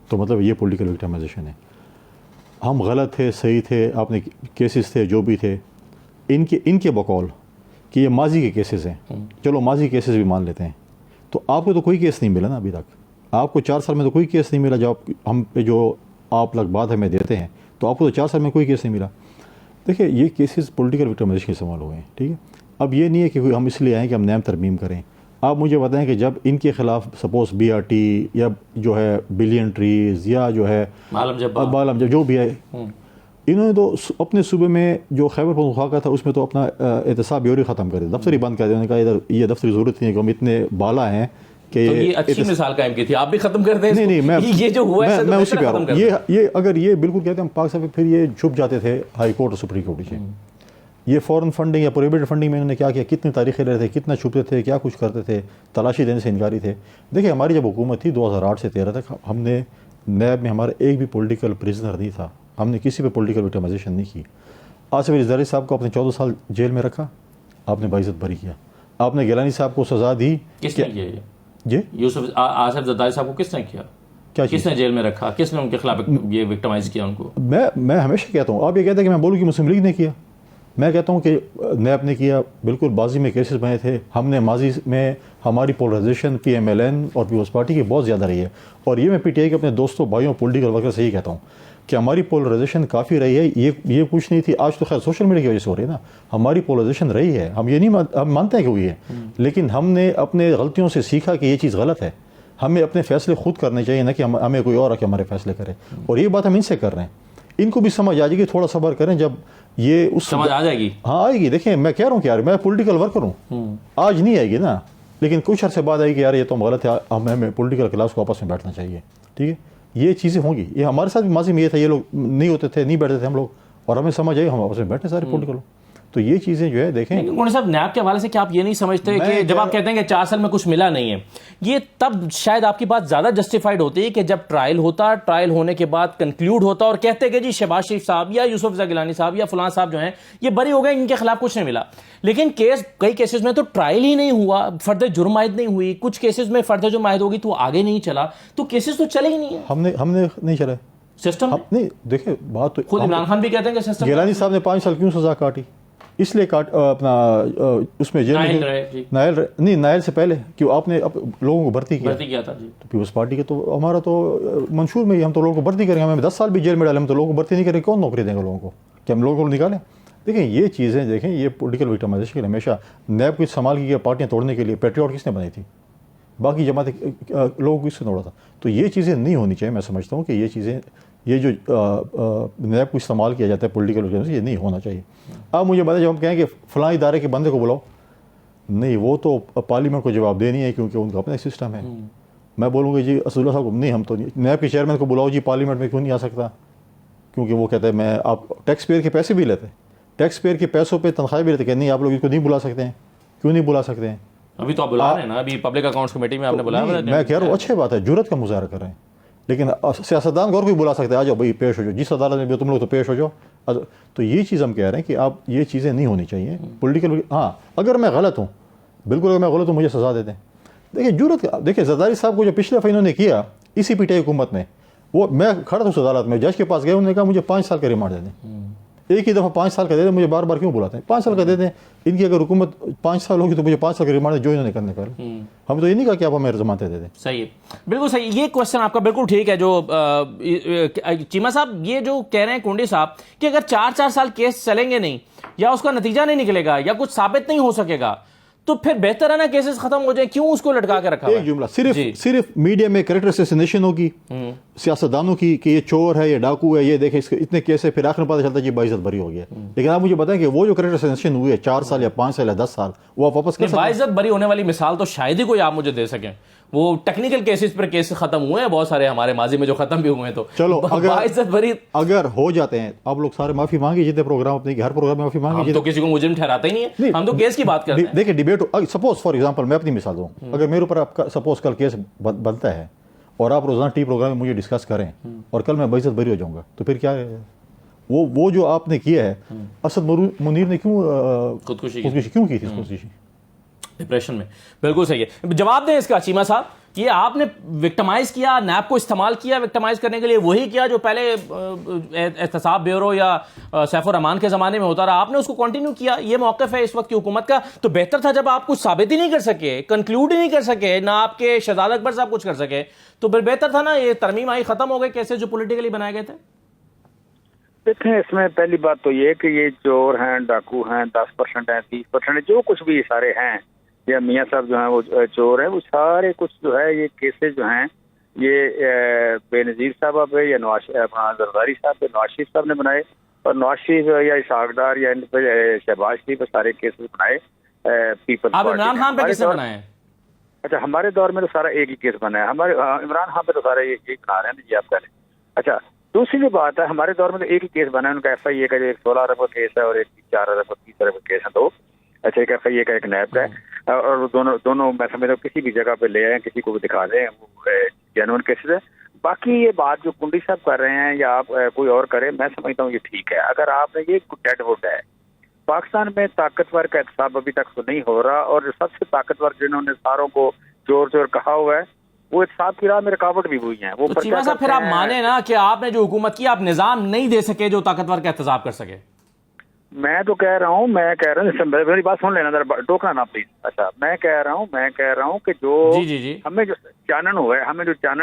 تو مطلب یہ پولیٹیکل وکٹمائزیشن ہے. ہم غلط تھے، صحیح تھے، آپ نے کیسز تھے جو بھی تھے، ان کے بقول کہ یہ ماضی کے کیسز ہیں، چلو ماضی کیسز بھی مان لیتے ہیں، تو آپ کو تو کوئی کیس نہیں ملا نا ابھی تک. آپ کو 4 سال میں تو کوئی کیس نہیں ملا. جب ہم پہ جو آپ لگ بات ہمیں دیتے ہیں تو آپ کو تو 4 سال میں کوئی کیس نہیں ملا. دیکھیں یہ کیسز پولیٹیکل وکٹمائزیشن کے استعمال ہوئے ہیں، ٹھیک ہے. اب یہ نہیں ہے کہ ہم اس لیے آئیں کہ ہم نیم ترمیم کریں. آپ مجھے بتائیں کہ جب ان کے خلاف سپوز بی آر ٹی یا جو ہے بلین ٹریز یا جو ہے بالم جو بھی ہے، انہوں نے تو اپنے صوبے میں جو خیبر پختونخوا کا تھا اس میں تو اپنا احتساب یوری ختم کر دیا، دفتر ہی بند کر دیا. انہوں نے کہا ادھر یہ دفتر کی ضرورت نہیں ہے کہ ہم اتنے بالا ہیں کہ یہ اچھی مثال قائم کی تھی، آپ بھی ختم کر دیں. نہیں یہ جو ہوا ہے میں اسی پہ آ رہا ہوں. یہ اگر یہ بالکل کہتے ہیں ہم پاک صاحب پھر یہ چھپ جاتے تھے ہائی کورٹ اور سپریم کورٹ سے. یہ فورن فنڈنگ یا پروہیبٹڈ فنڈنگ میں انہوں نے کیا کیا، کتنی تاریخیں لے رہے تھے، کتنا چھپتے تھے، کیا کچھ کرتے تھے، تلاشی دینے سے انکاری تھے. دیکھیں ہماری جب حکومت تھی 2008 سے 13 تک، ہم نے نیب میں ہمارا ایک بھی پولیٹیکل پریزنر نہیں تھا، ہم نے کسی پہ پولیٹیکل وکٹمائزیشن نہیں کی. آصف علی زرداری صاحب کو آپ نے 14 سال جیل میں رکھا، آپ نے باعزت بری کیا. آپ نے گیلانی صاحب کو سزا دی. کس نے کیا یہ؟ جی یوسف آصف زرداری صاحب کو کس نے کیا؟ کس نے جیل میں رکھا؟ کس نے ان کے خلاف یہ وکٹمائز کیا ان کو؟ میں ہمیشہ کہتا ہوں، آپ یہ کہتے ہیں کہ میں بولوں کہ مسلم لیگ نے کیا، میں کہتا ہوں کہ نیب نے کیا. بالکل ماضی میں کیسز بنے تھے، ہم نے ماضی میں ہماری polarisation P M L N اور پیپلز پارٹی کی بہت زیادہ رہی ہے. اور یہ میں پی ٹی آئی کے اپنے دوستوں بھائیوں پولیٹیکل ورکر سے یہی کہتا ہوں کہ ہماری پولرائزیشن کافی رہی ہے. یہ کچھ نہیں تھی، آج تو خیر سوشل میڈیا کی وجہ سے ہو رہی ہے نا. ہماری پولرائزیشن رہی ہے، ہم یہ نہیں ہم مانتے ہیں کہ ہوئی ہے، لیکن ہم نے اپنے غلطیوں سے سیکھا کہ یہ چیز غلط ہے. ہمیں اپنے فیصلے خود کرنے چاہیے، نہ کہ ہمیں کوئی اور آ کے ہمارے فیصلے کرے. اور یہ بات ہم ان سے کر رہے ہیں. ان کو بھی سمجھ آ جائے گی، تھوڑا صبر کریں، جب یہ اس سمجھ آ جائے گی. ہاں آئے گی. دیکھیں میں کہہ رہا ہوں کہ یار میں پولیٹیکل ورکر ہوں، آج نہیں آئے گی نا، لیکن کچھ عرصے بعد آئے گی یار یہ تو غلط ہے، ہمیں پولیٹیکل کلاس کو آپس میں بیٹھنا چاہیے. ٹھیک ہے، یہ چیزیں ہوں گی. یہ ہمارے ساتھ بھی ماضی میں یہ تھا، یہ لوگ نہیں ہوتے تھے، نہیں بیٹھتے تھے ہم لوگ، اور ہمیں سمجھ آئی ہم آپس میں بیٹھے سارے پولیٹیکل. تو یہ چیزیں جو ہے دیکھیں کون صاحب نیب کے حوالے سے کیا آپ یہ نہیں سمجھتے کہ جب آپ کہتے ہیں کہ 4 سال میں کچھ ملا نہیں ہے، یہ تب شاید آپ کی بات زیادہ جسٹیفائڈ ہوتی ہے کہ جب ٹرائل ہوتا، ٹرائل ہونے کے بعد کنکلیوڈ ہوتا اور کہتے کہ جی شہباز شریف صاحب یا یوسف رضا گیلانی صاحب یا فلاں صاحب جو ہیں یہ بری ہو گئے، ان کے خلاف کچھ نہیں ملا. لیکن کئی کیسز میں تو ٹرائل ہی نہیں ہوا، فرد جرم عائد نہیں ہوئی، کچھ کیسز میں فرد جرم عائد ہوگی تو آگے نہیں چلا، تو کیسز تو چلے ہی نہیں ہیں. ہم نے نہیں چلا سسٹم نہیں. دیکھیں بات تو خود عمران خان بھی کہتے ہیں کہ سسٹم. گیلانی صاحب نے 5 سال کیوں سزا کاٹی؟ اس لیے اپنا اس میں نائل سے پہلے کیوں آپ نے لوگوں کو بھرتی کیا تھا. تو پیپلز پارٹی کے تو ہمارا تو منشور میں ہی ہم تو لوگوں کو بھرتی کریں گے. ہمیں 10 سال بھی جیل میں ڈالیں، ہم تو لوگوں کو بھرتی نہیں کریں. کون نوکری دیں گے لوگوں کو کہ ہم لوگوں کو نکالیں؟ دیکھیں یہ چیزیں دیکھیں، یہ پولیٹیکل وکٹمائزیشن کے لیے ہمیشہ نیب کو استعمال کی گیا. پارٹیاں توڑنے کے لیے پیٹریوٹ کس نے بنائی تھی؟ باقی جماعتیں لوگوں کو کس نے توڑا تھا؟ تو یہ چیزیں نہیں ہونی چاہیے. میں سمجھتا ہوں کہ یہ چیزیں، یہ جو نیب کو استعمال کیا جاتا ہے پولیٹیکل وکٹمائزیشن، یہ نہیں ہونا چاہیے. اب مجھے بتائیں جب ہم کہیں کہ فلاں ادارے کے بندے کو بلاؤ، نہیں وہ تو پارلیمنٹ کو جواب دینی ہے کیونکہ ان کا اپنا سسٹم ہے. میں بولوں گا جی اسداللہ صاحب کو نہیں، ہم تو نہیں. نیب کے چیئرمین کو بلاؤ جی پارلیمنٹ میں کیوں نہیں آ سکتا؟ کیونکہ وہ کہتا ہے میں آپ ٹیکس پیئر کے پیسے بھی لیتے، ٹیکس پیئر کے پیسوں پہ تنخواہ بھی لیتے کہ نہیں آپ لوگ اس کو نہیں بلا سکتے ہیں. کیوں نہیں بلا سکتے ہیں؟ ابھی تو آپ بلا رہے ہیں نا، ابھی پبلک اکاؤنٹس کمیٹی میں آپ نے بلایا. میں کہہ رہا ہوں اچھی بات ہے، جرت کا مظاہرہ کر رہے ہیں، لیکن سیاستدان کو بھی بلا سکتے ہیں، آ جاؤ بھائی پیش ہو جاؤ، جس عدالت میں بھی تم لوگ تو پیش ہو جاؤ. تو یہ چیز ہم کہہ رہے ہیں کہ آپ یہ چیزیں نہیں ہونی چاہیے پولیٹیکل. ہاں اگر میں غلط ہوں، بالکل اگر میں غلط ہوں مجھے سزا دے دیں. دیکھیں جرت، دیکھیں زرداری صاحب کو جو پچھلے دفعہ انہوں نے کیا اسی پی ٹی آئی حکومت میں، وہ میں کھڑا تھا اس عدالت میں، جج کے پاس گئے، انہوں نے کہا مجھے 5 سال کا ریمانڈ دے دیں. ایک ہی دفعہ 5 سال کا دے دیں، مجھے بار بار کیوں بلاتے ہیں؟ 5 سال کا دے دیں. ان کی اگر حکومت 5 سال ہوگی تو مجھے 5 سال کا ریمانڈ جو انہوں نے کرنے کا. ہم تو یہ نہیں کہا کہ آپ ہمیں ضمانتیں دے دیں. صحیح ہے، بالکل صحیح. یہ کوشچن آپ کا بالکل ٹھیک ہے جو چیمہ صاحب یہ جو کہہ رہے ہیں کنڈی صاحب کہ اگر 4 سال کیس چلیں گے نہیں یا اس کا نتیجہ نہیں نکلے گا یا کچھ ثابت نہیں ہو سکے گا تو پھر بہتر ہے نا کیسز ختم ہو جائیں, کیوں اس کو لٹکا کے رکھا ہوا ہے؟ ایک جملہ صرف میڈیا میں کریکٹر اسیسینیشن ہوگی سیاستدانوں کی کہ یہ چور ہے, یہ ڈاکو ہے, یہ دیکھیں اس کے اتنے کیس ہے, پھر آخر میں پتہ چلتا ہے کہ باعزت بری ہو گیا. لیکن آپ مجھے بتائیں کہ وہ جو کریکٹر اسیسینیشن ہوئے 4 سال یا 5 سال یا 10 سال, وہ آپ واپس کر سکتے ہیں؟ باعزت بری ہونے والی مثال تو شاید ہی کوئی آپ مجھے دے سکیں. وہ ٹیکنیکل کیسز پر کیس ختم ہوئے ہیں بہت سارے ہمارے ماضی میں جو ختم بھی ہوئے ہیں. تو چلو باعزت بری اگر ہو جاتے ہیں آپ لوگ سارے معافی مانگے جتنے پروگرام اپنے ہر پروگرام میں معافی مانگے. ہم تو کسی کو مجرم ٹھہراتے ہی نہیں ہے, ہم تو کیس کی بات کرتے ہیں. دیکھیں ڈیبیٹ سپوز فار ایگزامپل میں اپنی مثال دوں, اگر میرے اوپر آپ کا سپوز کل کیس بنتا ہے اور آپ روزانہ ٹی پروگرام میں مجھے ڈسکس کریں اور کل میں باعزت بری ہو جاؤں گا, تو پھر کیا ہے وہ جو آپ نے کیا ہے. اسد منیر نے کیوں خودکشی کیوں کی تھی؟ خودکشی ڈپریشن میں. بالکل صحیح ہے. جواب دیں اس کا چیمہ صاحب, یہ آپ نے وکٹمائز کیا, نیب کو استعمال کیا وکٹمائز کرنے کے لیے, وہی کیا جو پہلے احتساب بیورو یا سیف الرحمان کے زمانے میں ہوتا رہا, آپ نے اس کو کنٹینیو کیا. یہ موقف ہے اس وقت کی حکومت کا. تو بہتر تھا جب آپ کچھ ثابت ہی نہیں کر سکے, کنکلوڈ ہی نہیں کر سکے, نہ آپ کے شہزاد اکبر صاحب کچھ کر سکے, تو پھر بہتر تھا نا یہ ترمیم آئی, ختم ہو گئے کیسز جو پولیٹیکلی بنائے گئے تھے. دیکھیں اس میں پہلی بات تو یہ کہ یہ چور ہیں, ڈاکو ہیں, 10% ہیں, 30% ہیں, جو کچھ بھی سارے ہیں, یا میاں صاحب جو ہیں وہ چور ہیں, وہ سارے کچھ جو ہے یہ کیسز جو ہیں یہ بے نظیر صاحب پہ یا زرداری صاحب پہ نواز شریف صاحب نے بنائے, اور نواز شریف یا اسحاق ڈار یا ان پہ شہباز شریف پہ سارے کیسز بنائے پیپلز آپ پارٹی. عمران خان پہ کس نے بنائے ہیں؟ اچھا ہمارے دور میں تو سارا ایک ہی کیس بنا ہے. ہمارے عمران خان پہ تو سارا ایک بنا رہے ہیں جی آپ پہلے. اچھا دوسری جو بات ہے, ہمارے دور میں تو ایک ہی کیس بنا ہے ان کا, ایف آئی اے کا جو 16 ارب کا کیس ہے اور ایک 4 ارب 30 ارب کا کیس ہے, دو. اچھا ایک ایف آئی اے کا ایک نیب کا ہے, اور دونوں میں سمجھتا ہوں کسی بھی جگہ پہ لے آئیں, کسی کو بھی دکھا دیں, وہ جینوئن کیسز ہے. باقی یہ بات جو کنڈی صاحب کر رہے ہیں یا آپ کوئی اور کرے, میں سمجھتا ہوں یہ ٹھیک ہے. اگر آپ نے یہ ڈیڈ ووڈ ہے پاکستان میں, طاقتور کا احتساب ابھی تک تو نہیں ہو رہا, اور سب سے طاقتور جنہوں نے ساروں کو چور چور کہا ہوا ہے وہ احتساب کی راہ میں رکاوٹ بھی ہوئی ہیں. وہ چیمہ صاحب پھر آپ مانیں نا کہ آپ نے جو حکومت کی آپ نظام نہیں دے سکے جو طاقتور کا احتساب کر سکے. میں تو کہہ رہا ہوں میری بات سن لینا ذرا, ٹوکنا نا پلیز. اچھا میں کہہ رہا ہوں کہ جو ہمیں جو چانن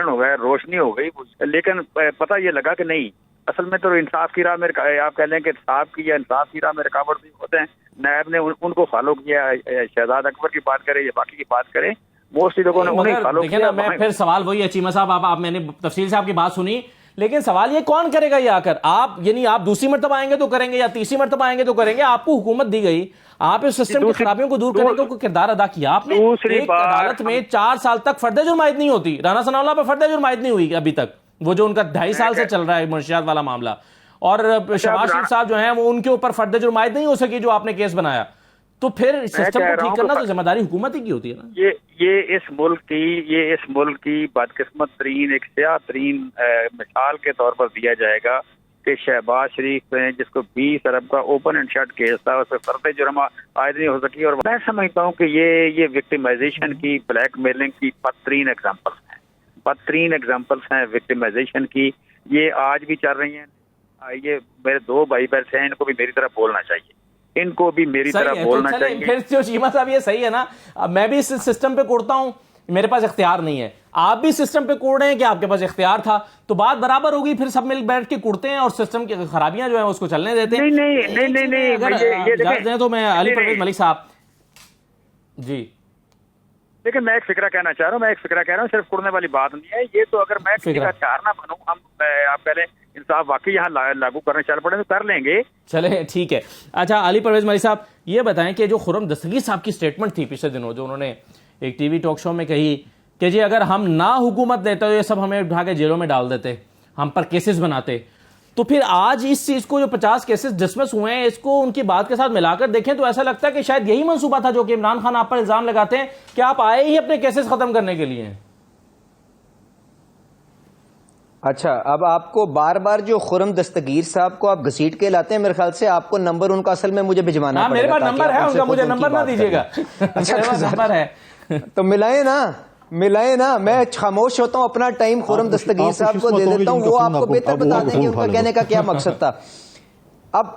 ہوا ہے, روشنی ہو گئی, لیکن پتہ یہ لگا کہ نہیں, اصل میں تو انصاف کی راہ میں آپ کہہ لیں کہ احتساب کی یا انصاف کی راہ میں رکاوٹ بھی ہوتے ہیں. نیب نے ان کو فالو کیا, شہزاد اکبر کی بات کرے یا باقی کی بات کرے, موسٹلی لوگوں نے انہیں فالو کیا. میں پھر سوال وہی ہے چیمہ صاحب, آپ میں نے تفصیل سے آپ کی بات سنی, لیکن سوال یہ کون کرے گا یہ آ کر؟ آپ یعنی آپ دوسری مرتبہ آئیں گے تو کریں گے یا تیسری مرتبہ آئیں گے تو کریں گے. آپ کو حکومت دی گئی, آپ اس سسٹم کی خرابیوں کو دور کرنے کا کوئی کردار ادا کیا آپ نے. ایک عدالت میں 4 سال تک فرد جرم عائد نہیں ہوتی. رانا ثناء اللہ پہ فرد جرم عائد نہیں ہوئی ابھی تک, وہ جو ان کا 2.5 سال سے چل رہا ہے منشیات والا معاملہ, اور شہباز شریف صاحب جو ہیں وہ ان کے اوپر فرد جرم عائد نہیں ہو سکی جو آپ نے کیس بنایا. تو پھر سسٹم کو ٹھیک کرنا تو ذمہ داری حکومت ہی کی ہوتی ہے نا. یہ اس ملک کی بدقسمت ترین, ایک سیاہ ترین مثال کے طور پر دیا جائے گا کہ شہباز شریف نے جس کو 20 ارب کا اوپن اینڈ شٹ کیس تھا, اس پہ فرد جرم عائد نہیں ہو سکی. اور میں سمجھتا ہوں کہ یہ وکٹمائزیشن کی, بلیک میلنگ کی بدترین ایگزامپلس ہیں وکٹمائزیشن کی. یہ آج بھی چل رہی ہیں. یہ میرے 2 بھائی بیٹھے ہیں, ان کو بھی میری طرح بولنا چاہیے, ان کو بھی میری طرح بولنا چاہیے. پھر جو چیمہ صاحب یہ صحیح ہے نا, میں بھی اس سسٹم پہ کوڑتا ہوں, میرے پاس اختیار نہیں ہے, آپ بھی سسٹم پہ کوڑ رہے ہیں کہ آپ کے پاس اختیار تھا, تو بات برابر ہوگی. پھر سب مل بیٹھ کے کوڑتے ہیں اور سسٹم کی خرابیاں جو ہیں اس کو چلنے دیتے ہیں. نہیں اگر اجازت دیں تو میں علی پرویز ملک صاحب. جی لیکن میں ایک فکرہ کہنا چاہ رہا ہوں, صرف کڑنے والی بات نہیں ہے یہ. تو اگر میں کسی کا چار نہ بنوں, ہم آپ پہلے انصاف واقعی یہاں لاگو کرنے چل پڑے تو کر لیں گے. چلے ٹھیک ہے. اچھا علی پرویز ملک صاحب یہ بتائیں کہ جو خرم دستگیر صاحب کی سٹیٹمنٹ تھی پچھلے دنوں, جو انہوں نے ایک ٹی وی ٹاک شو میں کہی کہ جی اگر ہم نہ حکومت دیتے تو یہ سب ہمیں اٹھا کے جیلوں میں ڈال دیتے, ہم پر کیسز بناتے, تو پھر آج اس چیز کو جو 50 کیسز ڈسمس ہوئے ہیں اس کو ان کی بات کے ساتھ ملا کر دیکھیں تو ایسا لگتا ہے کہ شاید یہی منصوبہ تھا جو کہ عمران خان آپ پر الزام لگاتے ہیں کہ آپ آئے ہی اپنے کیسز ختم کرنے کے لیے ہیں. اچھا اب آپ کو بار بار جو خرم دستگیر صاحب کو آپ گھسیٹ کے لاتے ہیں, میرے خیال سے آپ کو نمبر ان کا اصل میں مجھے بھجوانا پڑے گا. میرے پاس نمبر ہے ان کا, مجھے نمبر نہ دیجیے گا. اچھا نمبر ہے تو ملائیں نا. میں خاموش ہوتا ہوں, اپنا ٹائم خرم دستگیر صاحب کو دے دیتا ہوں, وہ آپ کو بہتر بتا دیں کہ ان کا کہنے کا کیا مقصد تھا. اب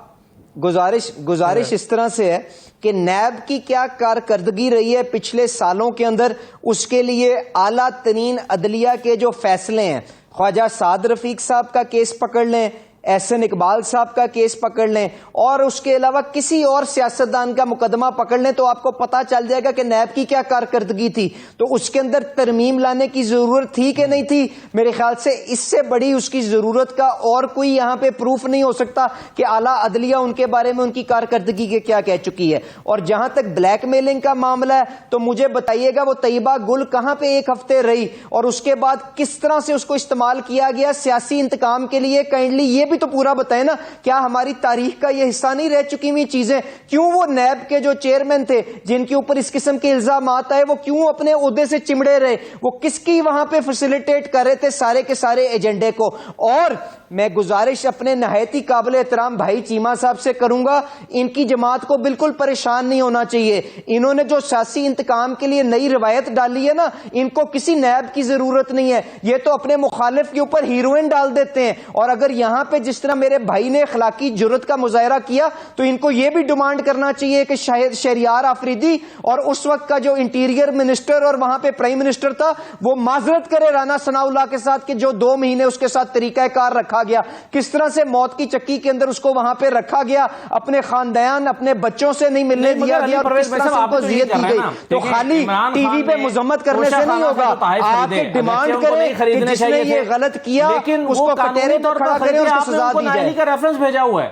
گزارش اس طرح سے ہے کہ نیب کی کیا کارکردگی رہی ہے پچھلے سالوں کے اندر, اس کے لیے اعلیٰ ترین عدلیہ کے جو فیصلے ہیں, خواجہ سعد رفیق صاحب کا کیس پکڑ لیں, احسن اقبال صاحب کا کیس پکڑ لیں اور اس کے علاوہ کسی اور سیاستدان کا مقدمہ پکڑ لیں تو آپ کو پتا چل جائے گا کہ نیب کی کیا کارکردگی تھی. تو اس کے اندر ترمیم لانے کی ضرورت تھی کہ نہیں تھی؟ میرے خیال سے اس سے بڑی اس کی ضرورت کا اور کوئی یہاں پہ پروف نہیں ہو سکتا کہ اعلیٰ عدلیہ ان کے بارے میں ان کی کارکردگی کے کیا کہہ چکی ہے. اور جہاں تک بلیک میلنگ کا معاملہ ہے تو مجھے بتائیے گا وہ طیبہ گل کہاں پہ ایک ہفتے رہی اور اس کے بعد کس طرح سے اس کو استعمال کیا گیا سیاسی انتقام کے لیے. کائنڈلی یہ بھی تو پورا بتائیں نا, کیا ہماری تاریخ کا یہ حصہ نہیں رہ چکی ہوئی چیزیں؟ کیوں وہ نیب کے جو چیئرمین تھے جن کے اوپر اس قسم کے الزامات آئے وہ کیوں اپنے عہدے سے چمڑے رہے؟ وہ کس کی وہاں پہ فیسیلیٹیٹ کر رہے تھے سارے کے سارے ایجنڈے کو؟ اور میں گزارش اپنے نہایت ہی قابل احترام بھائی چیمہ صاحب سے کروں گا, ان کی جماعت کو بالکل پریشان نہیں ہونا چاہیے. انہوں نے جو سیاسی انتقام کے لیے نئی روایت ڈالی ہے نا, ان کو کسی نیب کی ضرورت نہیں ہے. یہ تو اپنے مخالف کے اوپر ہیروئن ڈال دیتے ہیں. اور اگر یہاں پہ جس طرح میرے بھائی نے اخلاقی جرت کا مظاہرہ کیا تو ان کو یہ بھی ڈیمانڈ کرنا چاہیے کہ شاید شہریار آفریدی اور اس وقت کا جو انٹیریئر منسٹر اور وہاں پہ پرائم منسٹر تھا وہ معذرت کرے رانا ثناء اللہ کے ساتھ کہ جو 2 مہینے اس کے ساتھ طریقہ کار رکھا گیا, کس طرح سے موت کی چکی کے اندر اس کو وہاں پہ رکھا گیا, اپنے خاندان اپنے بچوں سے نہیں ملنے دیا گیا, اور کس طرح سے ان کو اذیت دی گئی. تو خالی ٹی وی پہ مذمت کرنے سے نہیں ہوگا, آپ ڈیمانڈ کریں کہ جس نے یہ غلط کیا اس کو کٹہرے پر کھڑا کریں, اس کو سزا دی جائے. کا ریفرنس بھیجا ہوا ہے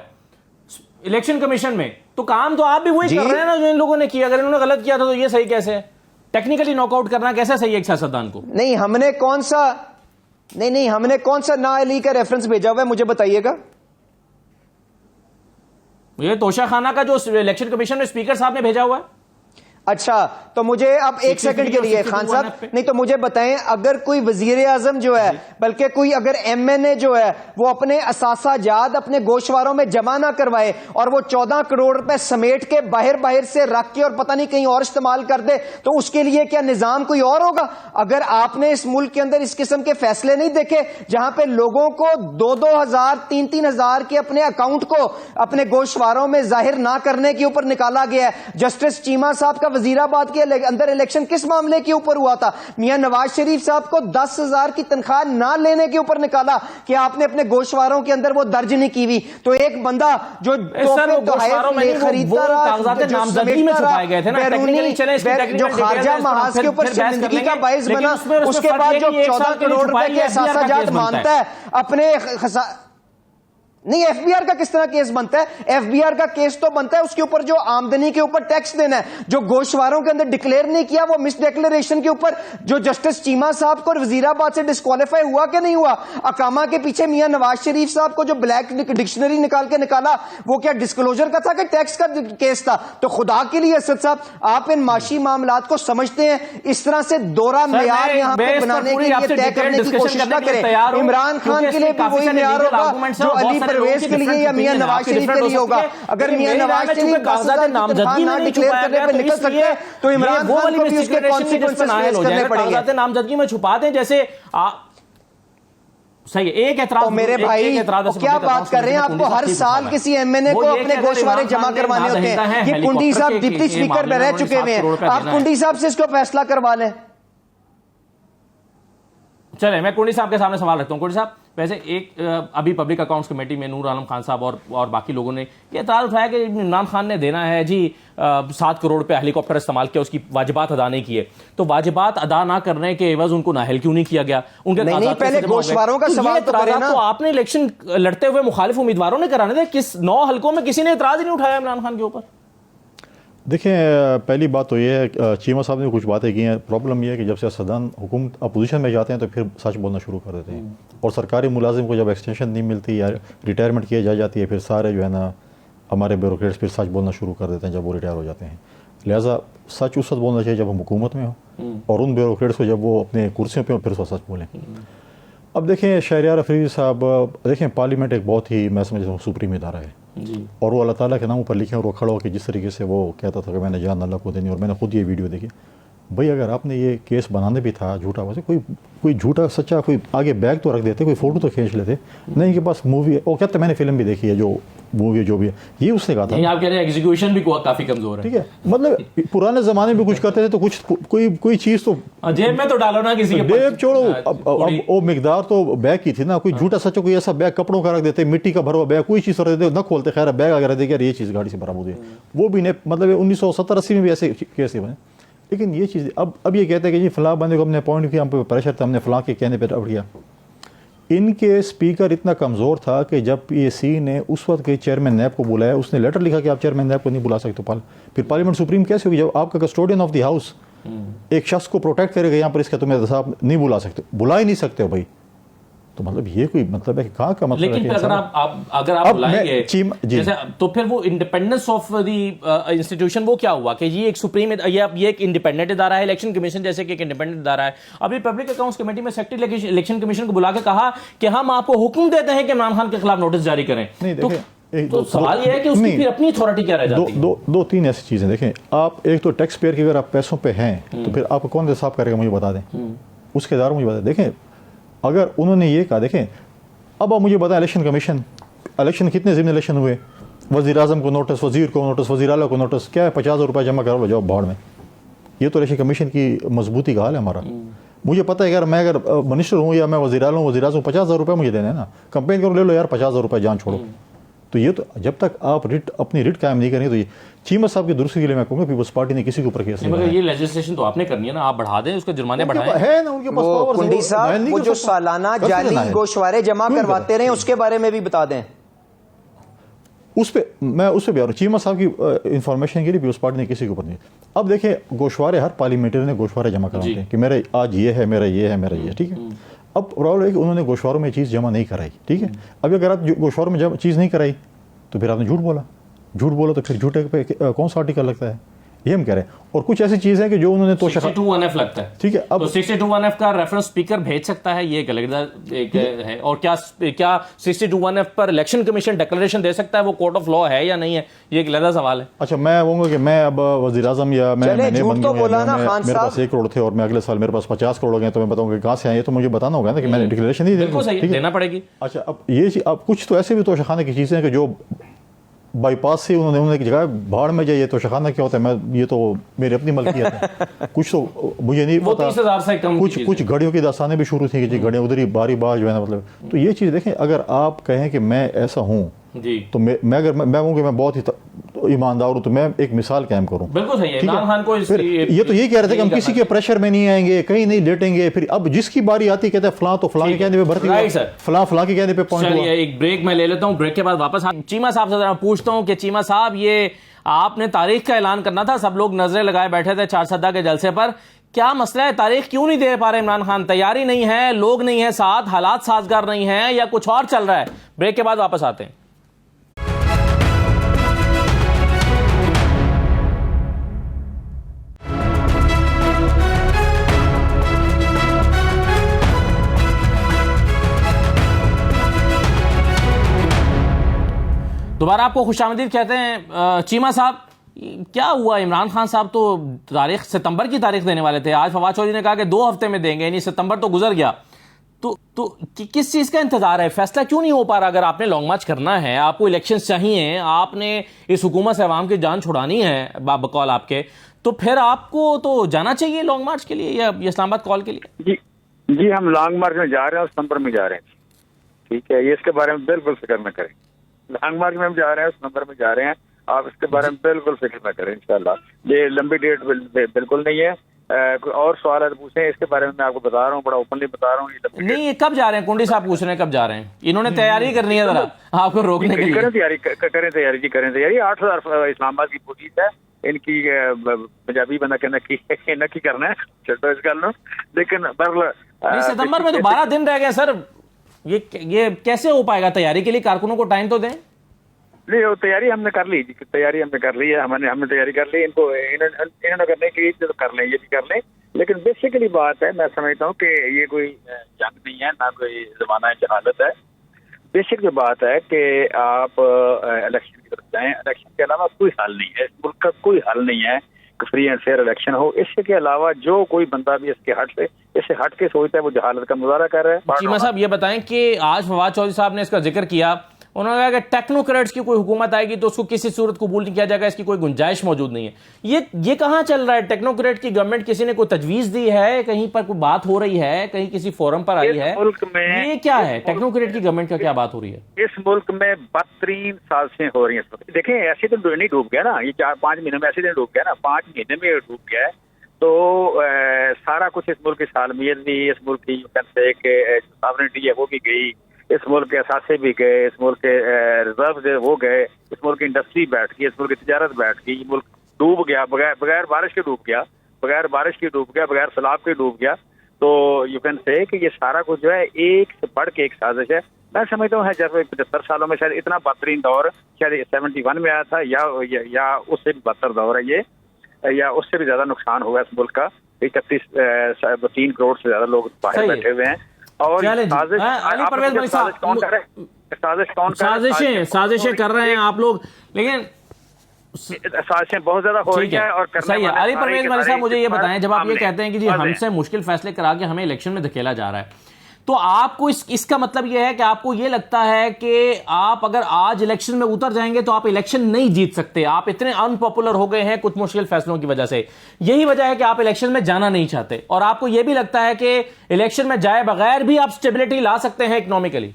الیکشن کمیشن میں, تو کام تو آپ بھی وہی کر رہے ہیں نا جو ان لوگوں نے کیا. اگر انہوں نے غلط کیا تھا تو یہ صحیح کیسے ہے؟ ٹیکنیکلی ناک آؤٹ کرنا کیسے صحیح ہے ایک سیاستدان کو؟ نہیں ہم نے کون سا ہم نے کون سا نا علی کا ریفرنس بھیجا ہوا ہے مجھے بتائیے گا. یہ توشہ خانہ کا جو الیکشن کمیشن میں اسپیکر صاحب نے بھیجا ہوا ہے. اچھا تو مجھے اب ایک سیکنڈ کے لیے خان صاحب نہیں تو مجھے بتائیں, اگر کوئی وزیر اعظم جو ہے بلکہ کوئی اگر ایم این اے جو ہے وہ اپنے اثاثہ جات اپنے گوشواروں میں جمع نہ کروائے اور وہ 14 کروڑ روپے سمیٹ کے باہر سے رکھ کے اور پتہ نہیں کہیں اور استعمال کر دے تو اس کے لیے کیا نظام کوئی اور ہوگا؟ اگر آپ نے اس ملک کے اندر اس قسم کے فیصلے نہیں دیکھے جہاں پہ لوگوں کو 2,000 3,000 کے اپنے اکاؤنٹ کو اپنے گوشواروں میں ظاہر نہ کرنے کے اوپر نکالا گیا ہے. جسٹس چیمہ صاحب کا وزیر آباد کے اندر الیکشن کس معاملے کے اوپر ہوا تھا؟ میاں نواز شریف صاحب کو 10,000 کی تنخواہ نہ لینے کے اوپر نکالا کہ آپ نے اپنے گوشواروں کے اندر وہ درج نہیں کی ہوئی. تو ایک بندہ جو جو خارجہ محاذ کے اوپر شرمندگی کا باعث بنا, اس کے بعد جو 14 کروڑ روپے کے اثاثہ جات مانتا ہے اپنے نہیں, ایف بی آر کا کس طرح کیس بنتا ہے؟ ایف بی آر کا کیس تو بنتا ہے اس کے اوپر جو آمدنی کے اوپر ٹیکس دینا ہے, جو گوشواروں کے اندر ڈکلیئر نہیں کیا وہ مس ڈیکلیریشن کے اوپر جو جسٹس چیمہ صاحب کو وزیر آباد سے ڈسکوالیفائی ہوا کہ نہیں ہوا؟ اقامہ کے پیچھے میاں نواز شریف صاحب کو جو بلیک ڈکشنری نکال کے نکالا وہ کیا ڈسکلوجر کا تھا کہ ٹیکس کا کیس تھا؟ تو خدا کے لیے اسد صاحب آپ ان معاشی معاملات کو سمجھتے ہیں, اس طرح سے دورہ معیار یہاں پہ بنانے کے لیے طے کرنے کی کوشش نہ کریں. عمران خان کے لیے بھی وہی معیار ہوگا جو علی پرویز کے لیے یا میاں نواز شریف کے لیے ہوگا. اگر میاں نواز شریف کاغذات نامزدگی نہ ڈکلیئر کرنے پہ نکل سکتے ہیں تو عمران خان کو بھی اس کے کانسیکوینسز فیس کرنے پڑیں گے. کاغذات نامزدگی میں چھپا دیں جیسے صحیح. ایک اعتراض میرے بھائی کیا بات کر رہے ہیں, آپ کو ہر سال کسی ایم این اے کو اپنے گوشوارے جمع کروانے ہوتے ہیں. یہ کنڈی صاحب ڈپٹی اسپیکر میں رہ چکے ہوئے ہیں, آپ کنڈی صاحب سے اس کو فیصلہ کروا لیں. چلیں میں کنڈی صاحب کے سامنے سوال رکھتا ہوں. کنڈی صاحب ویسے ایک ابھی پبلک اکاؤنٹس کمیٹی میں نور عالم خان صاحب اور باقی لوگوں نے یہ اعتراض اٹھایا کہ عمران خان نے دینا ہے جی 7 کروڑ روپے ہیلی کاپٹر استعمال کیا, اس کی واجبات ادا نہیں کیے, تو واجبات ادا نہ کرنے کے عوض ان کو نااہل کیوں نہیں کیا گیا؟ ان کے نہیں پہلے گوشواروں کا سوال تو کریں نا. تو آپ نے الیکشن لڑتے ہوئے مخالف امیدواروں نے کرانے تھے, 9 حلقوں میں کسی نے اعتراض ہی نہیں اٹھایا عمران خان کے اوپر. دیکھیں پہلی بات تو یہ ہے چیمہ صاحب نے کچھ باتیں کی ہیں. پرابلم یہ ہے کہ جب سیاستدان حکومت اپوزیشن میں جاتے ہیں تو پھر سچ بولنا شروع کر دیتے ہیں, اور سرکاری ملازم کو جب ایکسٹینشن نہیں ملتی یا ریٹائرمنٹ کیا جاتی ہے پھر سارے جو ہے نا ہمارے بیوروکریٹس پھر سچ بولنا شروع کر دیتے ہیں جب وہ ریٹائر ہو جاتے ہیں. لہٰذا سچ اس وقت بولنا چاہیے جب ہم حکومت میں ہوں, اور ان بیوروکریٹس کو جب وہ اپنے کرسیوں پہ ہوں پھر اس سچ بولیں. اب دیکھیں شہریار آفریدی صاحب, دیکھیں پارلیمنٹ ایک بہت ہی میں سمجھتا ہوں سپریم ادارہ ہے, اور وہ اللہ تعالیٰ کے نام پر لکھے اور وہ کھڑا ہو کے جس طریقے سے وہ کہتا تھا کہ میں نے جان اللہ کو دینی, اور میں نے خود یہ ویڈیو دیکھی, بھائی اگر آپ نے یہ کیس بنانا بھی تھا جھوٹا ویسے کوئی جھوٹا سچا کوئی آگے بیگ تو رکھ دیتے, کوئی فوٹو تو کھینچ لیتے. نہیں کہ بس مووی ہے, وہ کہتے میں نے فلم بھی دیکھی ہے, جو مووی جو بھی ہے یہ اس نے کہا تھا. آپ کہہ رہے ہیں ایگزیکیوشن بھی کافی کمزور ہے. ٹھیک ہے, مطلب پرانے زمانے میں کچھ کرتے تھے تو کچھ کوئی چیز تو جیب میں تو ڈالو نا کسی کے, جیب چھوڑو, اب وہ مقدار تو بیگ کی تھی نا. کوئی جھوٹا سچا کوئی ایسا بیگ کپڑوں کا رکھ دیتے, مٹی کا بھرا ہوا بیگ, کوئی چیز رکھ دیتے نہ کھولتے, خیر بیگ اگر رکھ دے کہ یہ چیز گاڑی سے برآمد ہوئی ہے. وہ بھی مطلب 1970-80 میں بھی ایسے کیس ہی بنے. لیکن یہ چیز اب یہ کہتے ہیں کہ جی فلاں بندے کو ہم نے اپوائنٹ کیا, ہم پہ پریشر تھا, ہم نے فلاں کے کہنے پہ اٹھ گیا. ان کے اسپیکر اتنا کمزور تھا کہ جب پی اے سی نے اس وقت کے چیئرمین نیب کو بلایا, اس نے لیٹر لکھا کہ آپ چیئرمین نیب کو نہیں بلا سکتے. پھر پارلیمنٹ سپریم کیسے ہوگی جب آپ کا کسٹوڈین آف دی ہاؤس ایک شخص کو پروٹیکٹ کرے گا, یہاں پر اس کا تمہیں صاحب نہیں بلا سکتے, بلا ہی نہیں سکتے ہو بھائی. تو مطلب یہ کوئی مطلب ہے کہ کہاں کا مطلب ہے. لیکن اگر آپ بلائیں گے جیسے تو پھر وہ انڈیپینڈنس آف دی انسٹیٹیوشن وہ کیا ہوا کہ یہ ایک سپریم, یہ ایک انڈیپینڈنٹ ادارہ ہے, الیکشن کمیشن جیسے کہ ایک انڈیپینڈنٹ ادارہ ہے. ابھی پبلک اکاؤنٹس کمیٹی میں سیکرٹری الیکشن کمیشن کو بلا کے کہا کہ ہم آپ کو حکم دیتے ہیں کہ عمران خان کے خلاف نوٹس جاری کریں. تو سوال یہ ہے کہ اس کی پھر اپنی اتھارٹی کیا رہ جاتی ہے. دو تین ایسی چیزیں دیکھیں آپ. ایک تو ٹیکس پیئر کی اگر آپ پیسوں پہ ہیں تو پھر آپ کو کون حساب کرے گا مجھے بتا دیں, اس کے اداروں مجھے بتا دیں. دیکھیں اگر انہوں نے یہ کہا, دیکھیں اب آپ مجھے بتائیں الیکشن کمیشن, الیکشن کتنے ضمن الیکشن ہوئے, وزیر اعظم کو نوٹس, وزیر کو نوٹس, وزیر اعلیٰ کو نوٹس, کیا ہے 50,000 روپے جمع کرو جاؤ باڑ میں. یہ تو الیکشن کمیشن کی مضبوطی کا حال ہے ہمارا. مجھے پتہ ہے اگر میں منسٹر ہوں یا میں وزیر اعلیٰ ہوں, وزیر اعظم 50,000 روپے مجھے دینے ہیں نا, کمپین کرو لے لو یار 50,000 روپے جان چھوڑو. تو یہ تو جب تک آپ اپنی ریٹ قائم نہیں کریں, تو یہ چیمہ صاحب کی درستی کے لیے میں کہوں گا پیپلز پارٹی نے کسی کے اوپر کیس نہیں. مگر یہ لیجسلیشن تو آپ نے کرنی ہے نا, آپ بڑھا دیں اس کے جرمانے بڑھائیں. ہے نا ان کے پاس وہ کنڈی صاحب وہ جو سالانہ جعلی گوشوارے جمع کرواتے رہے اس کے بارے میں بھی بتا دیں. اس پہ میں اس پہ بھی آ رہا ہوں. چیمہ صاحب کی انفارمیشن کے لیے پیپلز پارٹی نے کسی کے اوپر نہیں. اب دیکھیں گوشوارے ہر پارلیمنٹری نے گوشوارے جمع کراتے ہیں کہ میرا آج یہ ہے, میرا یہ ہے, میرا یہ ہے. ٹھیک ہے, اب پرابلم ہے کہ انہوں نے گوشواروں میں چیز جمع نہیں کرائی. ٹھیک ہے, اب اگر آپ گوشواروں میں چیز نہیں کرائی تو پھر آپ نے جھوٹ بولا تو پھر جھوٹے پہ کون سا آرٹیکل لگتا ہے, یہ ہم کہہ رہے ہیں. اور کچھ ایسی چیز ہے کہ جو انہوں نے تو 62(1)(f) لگتا ہے. ٹھیک ہے, اب 62(1)(f) کا ریفرنس اسپیکر بھیج سکتا ہے, یہ ایک ہے. اور کیا 62(1)(f) پر الیکشن کمیشن ڈکلریشن دے سکتا ہے, وہ کورٹ آف لا ہے یا نہیں ہے, یہ ایک علیحدہ سوال ہے. اچھا میں کہوں گا کہ میں اب وزیر اعظم یا میں نے بن گیا, میرے پاس 1 کروڑ تھے اور میں اگلے سال میرے پاس 50 کروڑ ہو گئے, تو میں بتاؤں کہ کہاں سے آئے, تو مجھے بتانا ہوگا نا کہ میں نے ڈکلریشن نہیں دی. بالکل صحیح, دینا پڑے گی. اچھا اب یہ چیز, اب کچھ تو ایسے بھی توشخانے کی چیزیں ہیں کہ جو بائی پاس سے انہوں نے جگہ بھاڑ میں جائے. تو شخانہ کیا ہوتا ہے, میں یہ تو میری اپنی ملکیت ہے. کچھ تو مجھے نہیں پتا, 30,000 سے کم کچھ گھڑیوں کی داستانیں بھی شروع تھیں کہ جی گھڑیاں ادھر ہی باری بار جو ہے نا, مطلب. تو یہ چیز دیکھیں, اگر آپ کہیں کہ میں ایسا ہوں تو میں اگر میں ہوں کہ میں بہت ہی ایماندار ہوں, تو میں ایک مثال قائم کروں. بالکل صحیح ہے. عمران خان کو یہ تو یہ کہہ رہے تھے کہ ہم کسی کے پریشر میں نہیں آئیں گے, کہیں نہیں لیٹیں گے. پھر اب جس کی باری آتی کہتے ہیں فلاں تو فلاں کے کہنے پہ بھرتی ہوا, فلاں کے کہنے پہ پوائنٹ ہوا. ایک بریک میں لے لیتا ہوں, بریک کے بعد واپس چیمہ صاحب سے ذرا پوچھتا ہوں کہ چیمہ صاحب, یہ آپ نے تاریخ کا اعلان کرنا تھا, سب لوگ نظریں لگائے بیٹھے تھے 4 سدہ کے جلسے پر, کیا مسئلہ ہے, تاریخ کیوں نہیں دے پا رہے عمران خان؟ تیاری نہیں ہے, لوگ نہیں ہے ساتھ, حالات سازگار نہیں ہیں, یا کچھ اور چل رہا ہے؟ بریک کے بعد واپس آتے ہیں. دوبارہ آپ کو خوش آمدید کہتے ہیں. چیمہ صاحب, کیا ہوا؟ عمران خان صاحب تو تاریخ ستمبر کی تاریخ دینے والے تھے, آج فواد چودھری نے کہا کہ 2 ہفتے میں دیں گے, یعنی ستمبر تو گزر گیا. تو کس چیز کا انتظار ہے؟ فیصلہ کیوں نہیں ہو پا رہا؟ اگر آپ نے لانگ مارچ کرنا ہے, آپ کو الیکشنز چاہیے, آپ نے اس حکومت سے عوام کی جان چھڑانی ہے بقول آپ کے, تو پھر آپ کو تو جانا چاہیے لانگ مارچ کے لیے یا اسلام آباد کال کے لیے. جی ہم لانگ مارچ میں جا رہے ہیں اور ستمبر میں جا رہے ہیں. ٹھیک ہے, یہ اس کے بارے میں بالکل فکر نہ کریں. لانگ مارچ میں ہم جا رہے ہیں, ستمبر میں جا رہے ہیں, آپ اس کے بارے میں بالکل فکر نہ کریں. انشاءاللہ یہ لمبی ڈیٹ بالکل نہیں ہے. کوئی اور سوال ہے تو پوچھیں, اس کے بارے میں آپ کو بتا رہا ہوں, بڑا اوپنلی بتا رہا ہوں. نہیں, یہ کب جا رہے ہیں؟ کنڈی صاحب پوچھ رہے ہیں کب جا رہے ہیں. انہوں نے تیاری کرنی ہے ذرا آپ کو روکنے کے لیے. کریں تیاری جی کریں تیاری. 8,000 اسلام آباد کی پولیس ہے, ان کی پنجابی بندہ کہنا کی کرنا ہے, چھوٹو اس گل. لیکن ستمبر میں تو 12 دن رہ گئے سر, یہ کیسے ہو پائے گا؟ تیاری کے لیے کارکنوں کو ٹائم تو دیں. نہیں, وہ تیاری ہم نے کر لی, تیاری ہم نے کر لی ہے, ہم نے تیاری کر لی. ان کو انہوں نے کرنے کی تو کر لیں, یہ بھی کر لیں. لیکن بیسیکلی بات ہے, میں سمجھتا ہوں کہ یہ کوئی جنگ نہیں ہے, نہ کوئی زمانہ جہالت ہے. بیسک جو بات ہے کہ آپ الیکشن کی طرف جائیں. الیکشن کے علاوہ کوئی حل نہیں ہے, اس ملک کا کوئی حل نہیں ہے فری اینڈ فیئر الیکشن ہو. اس کے علاوہ جو کوئی بندہ بھی اس سے ہٹ کے سوچتا ہے وہ جہالت کا مظاہرہ کر رہا ہے. چیمہ صاحب یہ بتائیں کہ آج فواد چودھری صاحب نے اس کا ذکر کیا, انہوں نے کہا کہ ٹیکنوکریٹس کی کوئی حکومت آئے گی تو اس کو کسی صورت قبول نہیں کیا جائے گا, اس کی کوئی گنجائش موجود نہیں ہے. یہ کہاں چل رہا ہے؟ ٹیکنوکریٹ کی گورنمنٹ کسی نے کوئی تجویز دی ہے, کہیں پر کوئی بات ہو رہی ہے, کہیں کسی فورم پر آئی ہے؟ ملک میں یہ کیا ہے ٹیکنوکریٹ کی گورنمنٹ کا, کیا بات ہو رہی ہے؟ اس ملک میں بدترین سازشیں ہو رہی ہیں. دیکھیں ایسے تو نہیں ڈوب گیا نا, یہ 4-5 مہینے میں ایسے نہیں ڈوب گیا نا, 5 مہینے میں ڈوب گیا ہے. تو سارا کچھ اس ملک کی سالمیت بھی, اس ملک کی ساورنٹی ہے وہ بھی گئی, اس ملک کے اثاثے بھی گئے, اس ملک کے ریزرو وہ گئے, اس ملک کی انڈسٹری بیٹھ گئی, اس ملک کی تجارت بیٹھ گئی. یہ ملک ڈوب گیا, بغیر بارش کے ڈوب گیا, بغیر سیلاب کے ڈوب گیا. تو یو کین سے کہ یہ سارا کچھ جو ہے ایک سے بڑھ کے ایک سازش ہے. میں سمجھتا ہوں جب 75 سالوں میں شاید اتنا بدترین دور شاید 71 میں آیا تھا, یا اس سے بھی بدتر دور ہے یہ, یا اس سے بھی زیادہ نقصان ہوا اس ملک کا. 3 کروڑ سے زیادہ لوگ باہر بیٹھے ہوئے ہیں. اور سازشیں کر رہے ہیں آپ لوگ, لیکن سازشیں بہت زیادہ ہو رہی ہیں. اور صحیح ہے. علی پرویز ملک صاحب مجھے یہ بتائیں, جب آپ یہ کہتے ہیں کہ جی ہم سے مشکل فیصلے کرا کے ہمیں الیکشن میں دھکیلا جا رہا ہے, تو آپ کو اس کا مطلب یہ ہے کہ آپ کو یہ لگتا ہے کہ آپ اگر آج الیکشن میں اتر جائیں گے تو آپ الیکشن نہیں جیت سکتے, آپ اتنے ان پاپولر ہو گئے ہیں کچھ مشکل فیصلوں کی وجہ سے, یہی وجہ ہے کہ آپ الیکشن میں جانا نہیں چاہتے, اور آپ کو یہ بھی لگتا ہے کہ الیکشن میں جائے بغیر بھی آپ سٹیبلٹی لا سکتے ہیں اکنامکلی؟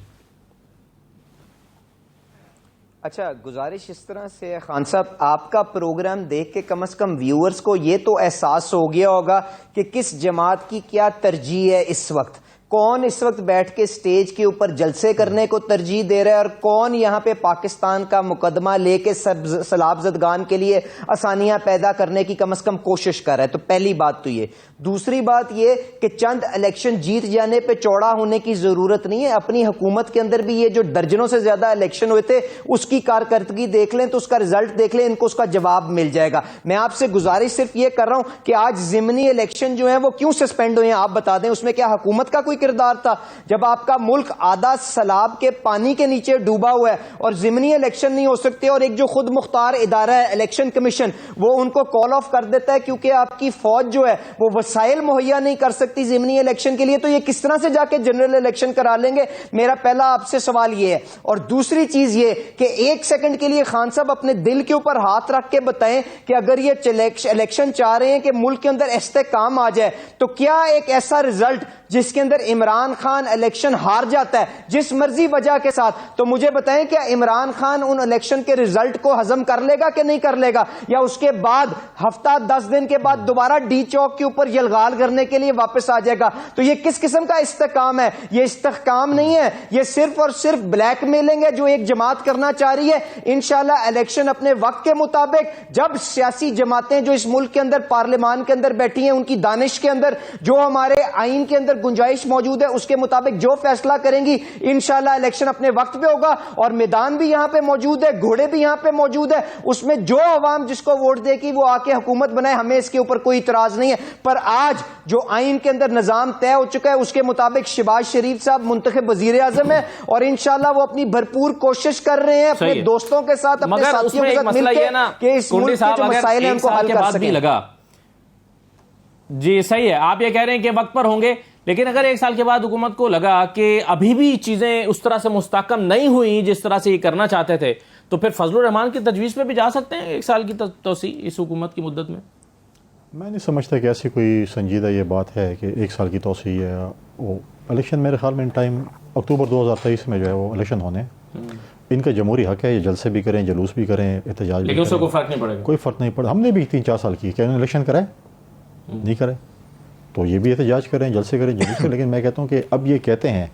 اچھا, گزارش اس طرح سے خان صاحب, آپ کا پروگرام دیکھ کے کم از کم ویورز کو یہ تو احساس ہو گیا ہوگا کہ کس جماعت کی کیا ترجیح ہے اس وقت, کون اس وقت بیٹھ کے سٹیج کے اوپر جلسے کرنے کو ترجیح دے رہا ہے, اور کون یہاں پہ پاکستان کا مقدمہ لے کے سیلاب زدگان کے لیے آسانیاں پیدا کرنے کی کم از کم کوشش کر رہا ہے. تو پہلی بات تو یہ. دوسری بات یہ کہ چند الیکشن جیت جانے پہ چوڑا ہونے کی ضرورت نہیں ہے. اپنی حکومت کے اندر بھی یہ جو درجنوں سے زیادہ الیکشن ہوئے تھے اس کی کارکردگی دیکھ لیں, تو اس کا رزلٹ دیکھ لیں, ان کو اس کا جواب مل جائے گا. میں آپ سے گزارش صرف یہ کر رہا ہوں کہ آج ضمنی الیکشن جو ہیں وہ کیوں سسپینڈ ہوئے ہیں, آپ بتا دیں. اس میں کیا حکومت کا کوئی کردار تھا؟ جب آپ کا ملک آدھا سیلاب کے پانی کے نیچے ڈوبا ہوا ہے اور ضمنی الیکشن نہیں ہو سکتے, اور ایک جو خود مختار ادارہ ہے الیکشن کمیشن وہ ان کو کال آف کر دیتا ہے کیونکہ آپ کی فوج جو ہے وہ وسائل مہیا نہیں کر سکتی ضمنی الیکشن کے لیے, تو یہ کس طرح سے جا کے جنرل الیکشن کرا لیں گے؟ میرا پہلا آپ سے سوال یہ ہے. اور دوسری چیز یہ کہ ایک سیکنڈ کے لیے خان صاحب اپنے دل کے اوپر ہاتھ رکھ کے بتائیں کہ اگر یہ الیکشن چاہ رہے ہیں کہ ملک کے اندر استحکام آ جائے, تو کیا ایک ایسا رزلٹ جس کے اندر عمران خان الیکشن ہار جاتا ہے جس مرضی وجہ کے ساتھ, تو مجھے بتائیں کیا عمران خان ان الیکشن کے رزلٹ کو ہضم کر لے گا کہ نہیں کر لے گا, یا اس کے بعد ہفتہ 10 دن کے بعد دوبارہ ڈی چوک کے اوپر یلغال کرنے کے لیے واپس آ جائے گا؟ تو یہ کس قسم کا استحکام ہے؟ یہ استحکام نہیں ہے, یہ صرف اور صرف بلیک میلنگ ہے جو ایک جماعت کرنا چاہ رہی ہے. انشاءاللہ الیکشن اپنے وقت کے مطابق, جب سیاسی جماعتیں جو اس ملک کے اندر پارلیمان کے اندر بیٹھی ہیں ان کی دانش کے اندر جو ہمارے آئین کے اندر گنجائش موجود ہے اس کے مطابق جو فیصلہ کریں گی, انشاءاللہ الیکشن اپنے وقت پہ ہوگا. اور میدان بھی یہاں پہ موجود ہے, گھوڑے بھی یہاں پہ موجود ہے, اس میں جو عوام جس کو ووٹ دے گی وہ آ کے حکومت بنائے, ہمیں اس کے اوپر کوئی اعتراض نہیں ہے. پر آج جو آئین کے اندر نظام طے ہو چکا ہے اس کے مطابق شہباز شریف صاحب منتخب وزیر اعظم ہے, اور انشاءاللہ وہ اپنی بھرپور کوشش کر رہے ہیں اپنے دوستوں کے ساتھ, اپنے ساتھیوں کے ساتھ مل کے کہ اس ملک کے جو مسائل ہیں ان کو حل کر سکیں. جی صحیح ہے, آپ یہ کہہ رہے ہیں کہ وقت پر ہوں گے, لیکن اگر 1 سال کے بعد حکومت کو لگا کہ ابھی بھی چیزیں اس طرح سے مستحکم نہیں ہوئی جس طرح سے یہ کرنا چاہتے تھے, تو پھر فضل الرحمان کی تجویز پہ بھی جا سکتے ہیں 1 سال کی توسیع اس حکومت کی مدت میں؟ میں نہیں سمجھتا کہ ایسی کوئی سنجیدہ یہ بات ہے کہ 1 سال کی توسیع ہے. وہ الیکشن میرے خیال میں ان ٹائم اکتوبر 2023 میں جو ہے وہ الیکشن ہونے, ان کا جمہوری حق ہے, یہ جلسے بھی کریں, جلوس بھی کریں, احتجاج بھی کریں, لیکن اس سے کوئی فرق نہیں پڑے گا. کوئی فرق نہیں پڑا. ہم نے بھی 3-4 سال کی, کیا انہوں نے الیکشن کرائے؟ نہیں کرے, تو یہ بھی احتجاج کریں, جلسے کریں, جلوس کریں. لیکن میں کہتا ہوں کہ اب یہ کہتے ہیں,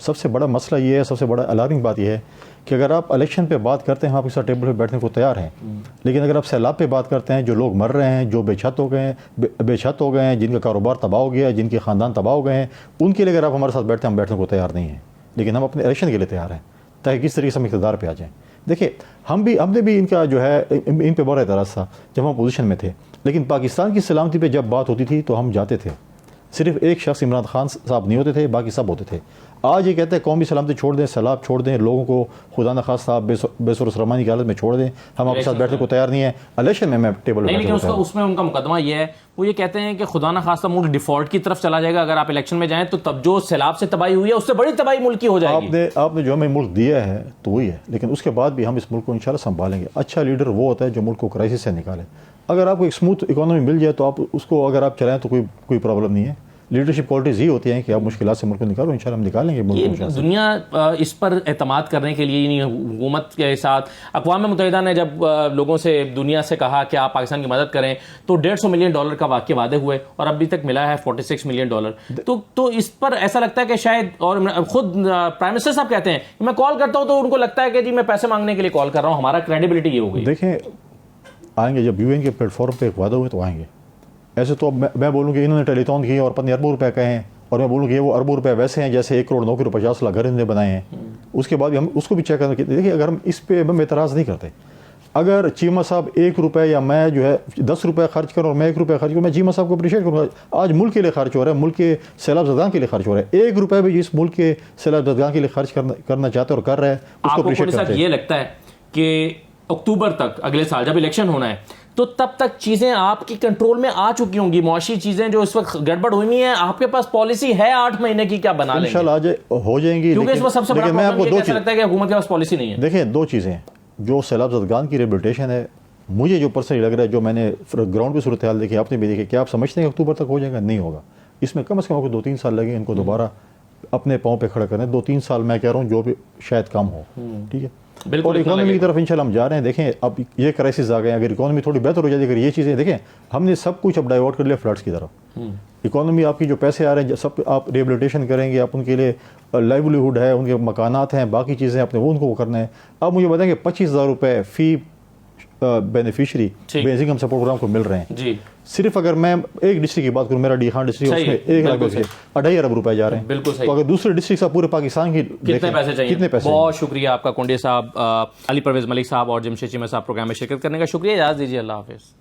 سب سے بڑا مسئلہ یہ ہے, سب سے بڑا الارمنگ بات یہ ہے کہ اگر آپ الیکشن پہ بات کرتے ہیں ہم آپ کے ساتھ ٹیبل پہ بیٹھنے کو تیار ہیں, لیکن اگر آپ سیلاب پہ بات کرتے ہیں, جو لوگ مر رہے ہیں, جو بے چھت ہو گئے ہیں, جن کا کاروبار تباہ ہو گیا ہے, جن کے خاندان تباہ ہو گئے ہیں, ان کے لیے اگر آپ ہمارے ساتھ بیٹھتے ہیں, ہم بیٹھنے کو تیار نہیں ہیں, لیکن ہم اپنے الیکشن کے لیے تیار ہیں تاکہ کس طریقے سے ہم اقتدار پہ آ جائیں. دیکھیں ہم نے بھی ان کا جو ہے ان پہ بڑا اعتراض تھا جب ہم اپوزیشن میں تھے, لیکن پاکستان کی سلامتی پہ جب بات ہوتی تھی تو ہم جاتے تھے. صرف ایک شخص عمران خان صاحب نہیں ہوتے تھے، باقی سب ہوتے تھے. آج یہ کہتے ہیں قومی سلامتی چھوڑ دیں، سیلاب چھوڑ دیں، لوگوں کو خدا نخواستہ آپ بے سر و سرمانی کی حالت میں چھوڑ دیں، ہم آپ کے ساتھ بیٹھنے کو تیار نہیں ہیں. الیکشن میں ٹیبل نہیں، لیکن اس میں ان کا مقدمہ یہ ہے، وہ یہ کہتے ہیں کہ خدا نخواستہ ملک ڈیفالٹ کی طرف چلا جائے گا اگر آپ الیکشن میں جائیں تو تب جو سیلاب سے تباہی ہوئی ہے اس سے بڑی تباہی ملک کی ہو جائے گی. آپ نے جو ہمیں ملک دیا ہے تو وہی ہے، لیکن اس کے بعد بھی ہم اس ملک کو انشاءاللہ سنبھالیں گے. اچھا لیڈر وہ ہوتا ہے جو ملک کو کرائسس سے نکالے. اگر آپ کو ایک اسموتھ اکانومی مل جائے تو آپ اس کو اگر آپ چلائیں تو کوئی پرابلم نہیں ہے. لیڈرشپ کوالٹیز یہ ہوتی ہیں کہ آپ مشکلات سے ملک کو نکالو، انشاءاللہ ہم نکالیں گے ملک کو. دنیا اس پر اعتماد کرنے کے لیے، یعنی حکومت کے ساتھ اقوام متحدہ نے جب لوگوں سے، دنیا سے کہا کہ آپ پاکستان کی مدد کریں تو $150 ملین کا واقعی وعدے ہوئے اور ابھی تک ملا ہے $46 ملین. تو اس پر ایسا لگتا ہے کہ شاید، اور خود پرائم منسٹر صاحب کہتے ہیں کہ میں کال کرتا ہوں تو ان کو لگتا ہے کہ جی میں پیسے مانگنے کے لیے کال کر رہا ہوں، ہمارا کریڈیبلٹی یہ ہو گئی. دیکھیں آئیں گے جب UN کے پلیٹ فارم پہ ایک وعدہ ہوئے تو آئیں گے. ایسے تو میں بولوں کہ انہوں نے ٹیلی تھون کیے اور 15 اربوں روپے کہے ہیں، اور میں بولوں کہ وہ اربوں روپے ویسے ہیں جیسے 1,09,50,00,000 گھر انہوں نے بنائے ہیں. اس کے بعد بھی ہم اس کو بھی چیک کرنا. دیکھیے اگر ہم اس پہ ہم اعتراض نہیں کرتے، اگر چیمہ صاحب 1 روپے یا میں جو ہے 10 روپے خرچ کروں اور میں 1 روپے خرچ کروں، میں چیمہ صاحب کو اپریشیٹ کروں گا. آج ملک کے لیے خرچ ہو رہا ہے، ملک کے سیلاب زدگان کے لیے خرچ ہو رہا ہے. 1 روپے بھی جس ملک کے سیلاب زدگان کے لیے خرچ کرنا چاہتے ہیں اور کر رہا ہے اس کو اپریشیٹ کرتے ہیں. یہ لگتا ہے کہ اکتوبر تک، اگلے سال جب الیکشن ہونا ہے تو تب تک چیزیں آپ کی کنٹرول میں آ چکی ہوں گی؟ معاشی چیزیں جو اس وقت گڑبڑ ہوئی ہیں، آپ کے پاس پالیسی ہے 8 مہینے کی، کیا بنا لیں گے؟ انشاءاللہ ہو جائیں گی. کیونکہ اس میں سب سے بڑا میں آپ کو پرابلم یہ کیسا لگتا ہے کہ حکومت کے پاس پالیسی نہیں ہے. دیکھیں 2 چیزیں ہیں. جو سیلاب زدگان کی ریبلیٹیشن ہے، مجھے جو پرسنلی لگ رہا ہے، جو میں نے گراؤنڈ پہ صورتحال دیکھی، آپ نے بھی دیکھی، کیا آپ سمجھتے ہیں کہ اکتوبر تک ہو جائے گا؟ نہیں ہوگا. اس میں کم از کم آپ کو 2-3 سال لگے ان کو دوبارہ اپنے پاؤں پہ کھڑا کرنے. 2-3 سال میں کہہ رہا ہوں، جو بھی شاید کم ہو. ٹھیک ہے. اور اکانومی کی طرف انشاءاللہ ہم جا رہے ہیں. دیکھیں اب یہ کرائسس آ گئے ہیں، اگر اکانومی تھوڑی بہتر ہو جائے، اگر یہ چیزیں دیکھیں، ہم نے سب کچھ اب ڈائیورٹ کر لیا فلڈس کی طرف. اکانومی آپ کی جو پیسے آ رہے ہیں سب آپ ریبلیٹیشن کریں گے، آپ ان کے لیے لائیولیہوڈ ہے، ان کے مکانات ہیں، باقی چیزیں اپنے وہ ان کو کرنا ہے. اب مجھے بتائیں کہ 25,000 روپے فی بینیفیشری بیسک ہم سپورٹ پروگرام کو مل رہے ہیں. جی صرف اگر میں ایک ڈسٹرکٹ کی بات کروں، میرا ڈی خان ڈسٹرکٹ، اس میں 1,02,500 ارب روپے جا رہے ہیں. بالکل صحیح. تو اگر دوسرے ڈسٹرکٹ سے پورے پاکستان کی کتنے پیسے چاہیے؟ کتنے پیسے؟ بہت شکریہ آپ کا کنڈے صاحب، علی پرویز ملک صاحب اور جمشید چیمہ صاحب پروگرام میں شرکت کرنے کا شکریہ. اجازت دیجیے، اللہ حافظ.